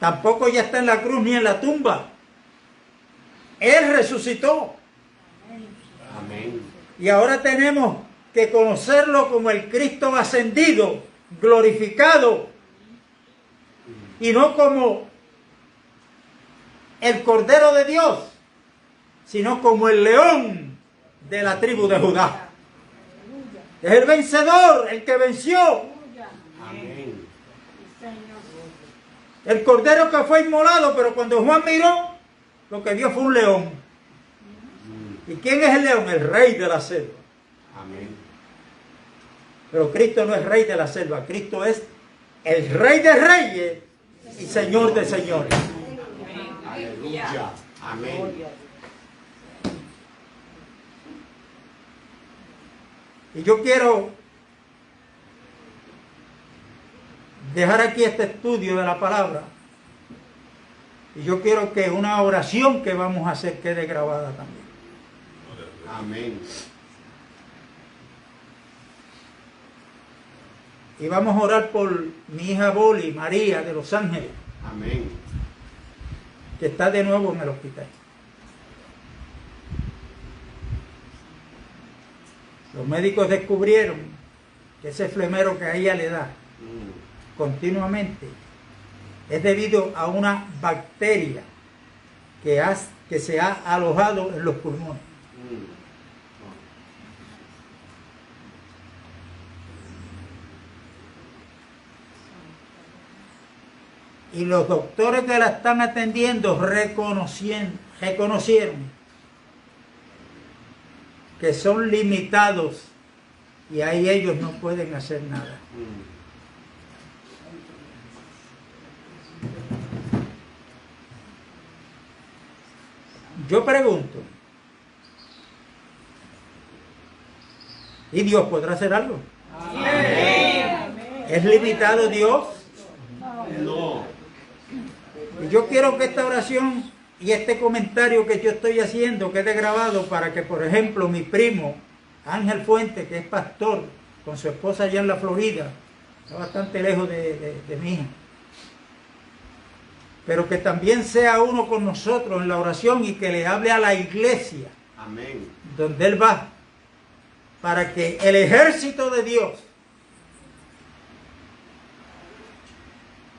Tampoco ya está en la cruz ni en la tumba. Él resucitó.
Amén.
Y ahora tenemos que conocerlo como el Cristo ascendido, glorificado, y no como el Cordero de Dios, sino como el león de la tribu de Judá. Es el vencedor, el que venció.
Amén.
El cordero que fue inmolado, pero cuando Juan miró, lo que vio fue un león. ¿Y quién es el león? El rey de la selva.
Amén.
Pero Cristo no es rey de la selva, Cristo es el rey de reyes y señor de señores.
Aleluya. Amén.
Y yo quiero dejar aquí este estudio de la palabra. Y yo quiero que una oración que vamos a hacer quede grabada también.
Amén.
Y vamos a orar por mi hija Boli, María de Los Ángeles,
Amén.
que está de nuevo en el hospital. Los médicos descubrieron que ese flemero que a ella le da continuamente es debido a una bacteria que se ha alojado en los pulmones. Y los doctores que la están atendiendo reconocieron que son limitados y ahí ellos no pueden hacer nada. Yo pregunto, ¿y Dios podrá hacer algo? ¿Es limitado Dios?
No.
Y yo quiero que esta oración y este comentario que yo estoy haciendo quede grabado para que, por ejemplo, mi primo Ángel Fuente, que es pastor, con su esposa allá en la Florida, está bastante lejos de mi hija, pero que también sea uno con nosotros en la oración y que le hable a la iglesia.
Amén.
Donde él va, para que el ejército de Dios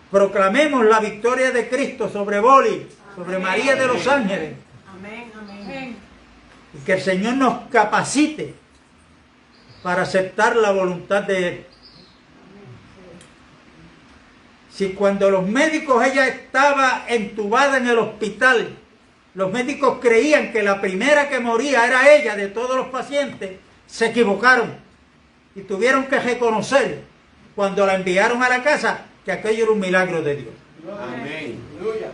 proclamemos la victoria de Cristo sobre Boli, sobre María de Los Ángeles.
Amén, amén.
Y que el Señor nos capacite para aceptar la voluntad de Él. Si cuando los médicos, ella estaba entubada en el hospital, los médicos creían que la primera que moría era ella de todos los pacientes, se equivocaron. y tuvieron que reconocer cuando la enviaron a la casa que aquello era un milagro de Dios.
Amén.
Aleluya.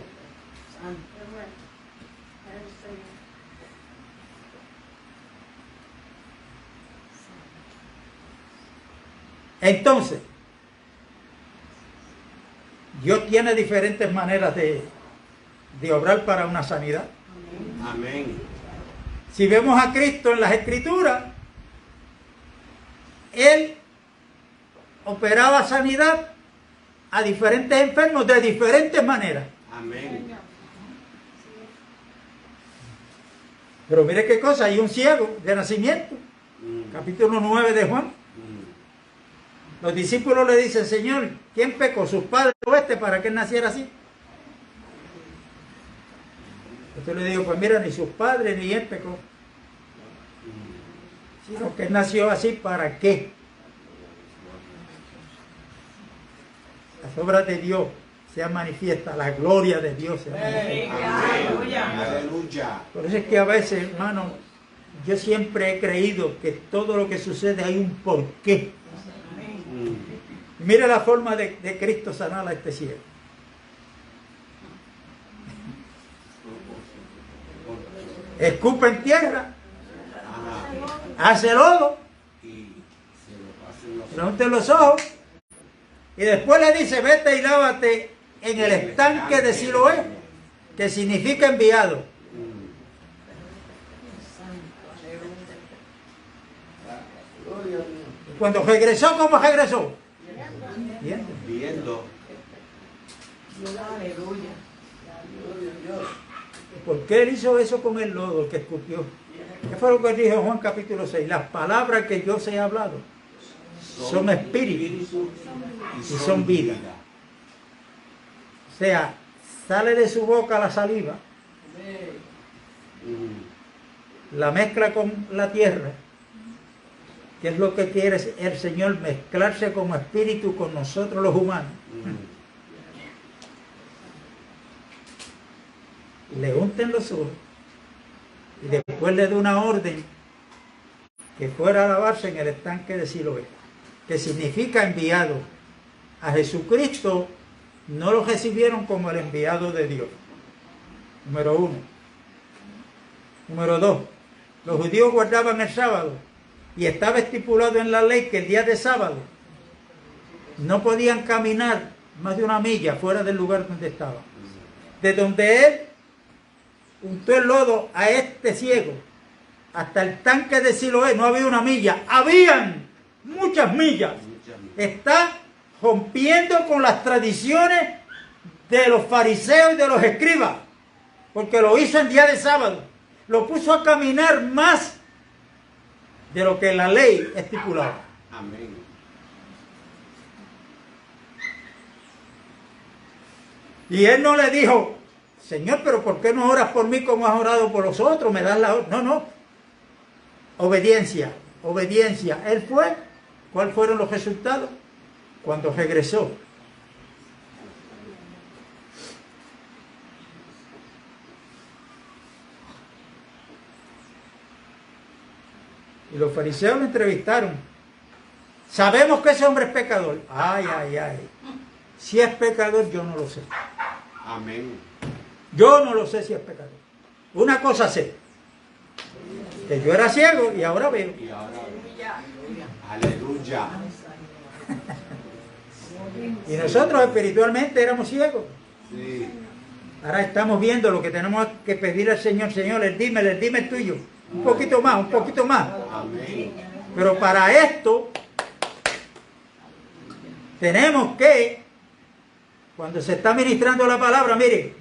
Entonces, Dios tiene diferentes maneras de obrar para una sanidad.
Amén.
Si vemos a Cristo en las Escrituras, Él operaba sanidad a diferentes enfermos de diferentes maneras.
Amén.
Pero mire qué cosa, hay un ciego de nacimiento,
Mm.
capítulo 9 de Juan.
Mm.
Los discípulos le dicen, Señor, ¿quién pecó, sus padres o este, para que él naciera así? Entonces le digo, pues mira, ni sus padres ni él pecó, sino que él nació así, ¿para qué? Las obras de Dios sean manifiestas, la gloria de Dios sea manifiesta.
Amén. Aleluya.
Por eso es que a veces, hermano, yo siempre he creído que todo lo que sucede hay un porqué.
Mm.
Mire la forma de Cristo sanar a este ciego. Escupe en tierra,
Ajá.
hace lodo,
Y se lo pasen los
le unte los ojos y después le dice, vete y lávate en el estanque de Siloé, que significa enviado.
Mm.
Cuando regresó, ¿cómo regresó? Bien.
Viendo.
Aleluya.
¿Por qué él hizo eso con el lodo, el que escupió? ¿Qué fue lo que dijo Juan capítulo 6? Las palabras que yo os he hablado son espíritu y son vida. O sea, sale de su boca la saliva,
Mm.
la mezcla con la tierra, que es lo que quiere el Señor, mezclarse como espíritu con nosotros los humanos.
Mm.
Le unten los ojos y después le da una orden que fuera a lavarse en el estanque de Siloé, que significa enviado. A Jesucristo no lo recibieron como el enviado de Dios. Número 1. Número 2. Los judíos guardaban el sábado y estaba estipulado en la ley que el día de sábado no podían caminar más de una milla fuera del lugar donde estaban. De donde él untó el lodo a este ciego hasta el tanque de Siloé no había una milla, habían muchas millas. Está rompiendo con las tradiciones de los fariseos y de los escribas, porque lo hizo en día de sábado, lo puso a caminar más de lo que la ley estipulaba.
Amén.
Y él no le dijo, Señor, pero ¿por qué no oras por mí como has orado por los otros? Me das la... No, no. Obediencia, obediencia. Él fue. ¿Cuáles fueron los resultados? Cuando regresó. Y los fariseos lo entrevistaron. Sabemos que ese hombre es pecador. Ay, ay, ay. Si es pecador, yo no lo sé.
Amén.
Yo no lo sé si es pecador. Una cosa sé, que yo era ciego y ahora veo.
Y ahora. Aleluya.
Y nosotros espiritualmente éramos ciegos.
Sí.
Ahora estamos viendo lo que tenemos que pedir al Señor. Señor, el dime el tuyo. Un poquito más, un poquito más.
Amén.
Pero para esto tenemos que, cuando se está ministrando la palabra, mire,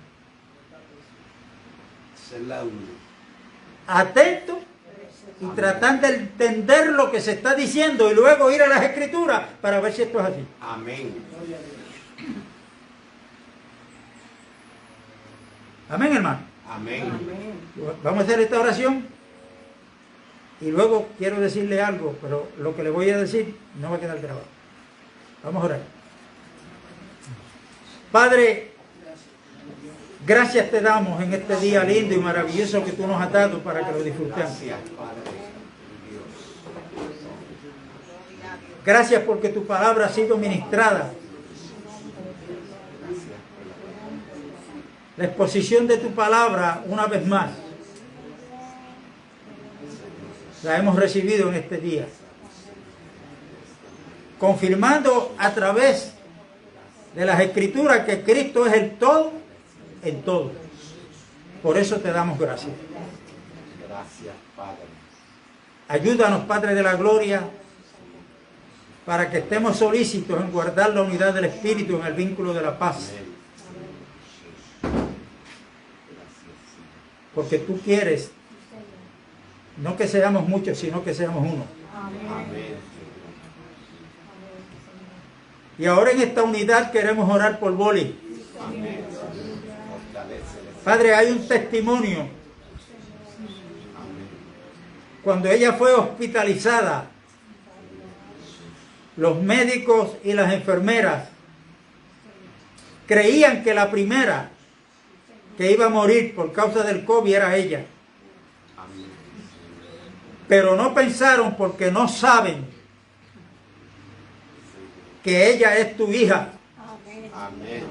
Ser la una.
atento y tratar de entender lo que se está diciendo y luego ir a las escrituras para ver si esto es así.
Amén.
Amén, hermano.
Amén.
Vamos a hacer esta oración y luego quiero decirle algo, pero lo que le voy a decir no va a quedar grabado. Vamos a orar. Padre, gracias te damos en este día lindo y maravilloso que tú nos has dado para que lo disfrutemos.
Gracias, Padre.
Gracias porque tu palabra ha sido ministrada. La exposición de tu palabra, una vez más, la hemos recibido en este día, confirmando a través de las Escrituras que Cristo es el todo en todo. Por eso te damos gracias.
Gracias, Padre.
Ayúdanos, Padre de la Gloria, para que estemos solícitos en guardar la unidad del Espíritu en el vínculo de la paz. Porque tú quieres no que seamos muchos, sino que seamos uno.
Amén.
Y ahora en esta unidad queremos orar por Boli.
Amén. Fortalécele.
Padre, hay un testimonio. Cuando ella fue hospitalizada, los médicos y las enfermeras creían que la primera que iba a morir por causa del COVID era ella. Pero no pensaron, porque no saben que ella es tu hija.
Amén.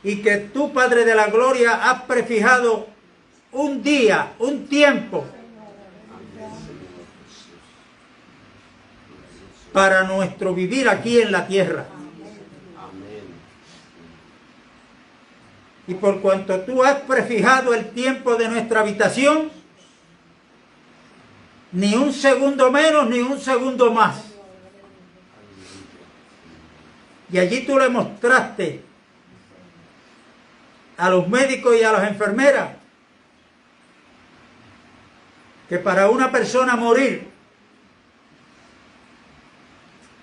Y que tú, Padre de la Gloria, has prefijado un día, un tiempo para nuestro vivir aquí en la tierra.
Amén.
Y por cuanto tú has prefijado el tiempo de nuestra habitación, ni un segundo menos, ni un segundo más. Y allí tú le mostraste a los médicos y a las enfermeras que para una persona morir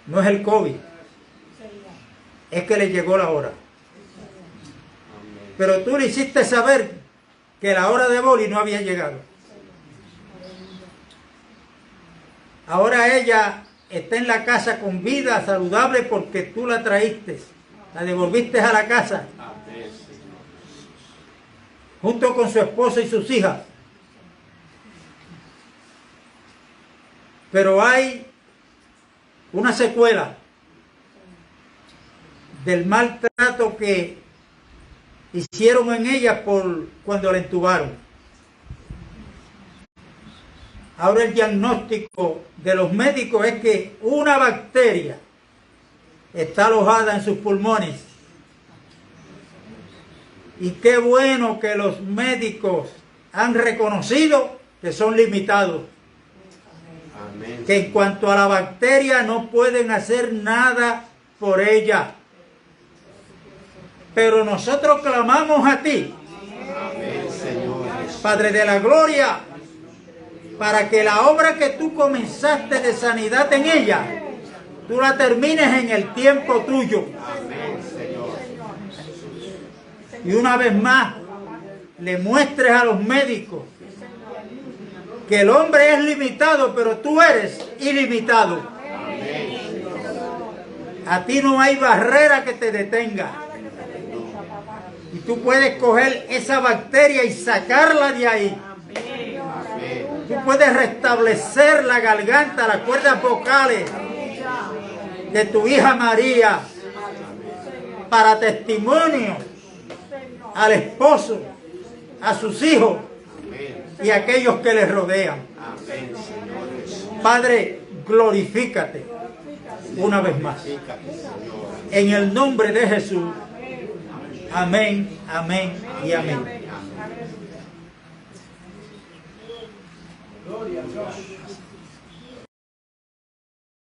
no es el COVID, es que le llegó la hora. Pero tú le hiciste saber que la hora de Boli no había llegado. Ahora ella está en la casa con vida, saludable, porque tú la traíste, la devolviste a la casa,
Amén.
junto con su esposo y sus hijas. Pero hay una secuela del maltrato que hicieron en ella por cuando la entubaron. Ahora el diagnóstico de los médicos es que una bacteria está alojada en sus pulmones. Y qué bueno que los médicos han reconocido que son limitados.
Amén.
Que en cuanto a la bacteria no pueden hacer nada por ella. Pero nosotros clamamos a ti,
Amén, Señor.
Padre de la Gloria, para que la obra que tú comenzaste de sanidad en ella, tú la termines en el tiempo tuyo.
Amén, Señor.
Y una vez más, le muestres a los médicos que el hombre es limitado, pero tú eres ilimitado. A ti no hay barrera que te detenga. Y tú puedes coger esa bacteria y sacarla de ahí. Tú puedes restablecer la garganta, las cuerdas vocales de tu hija María para testimonio al esposo, a sus hijos y a aquellos que les rodean.
Amén, Señor.
Padre, glorifícate una vez más.
Fíjate, Señor.
En el nombre de Jesús. Amén, amén y amén.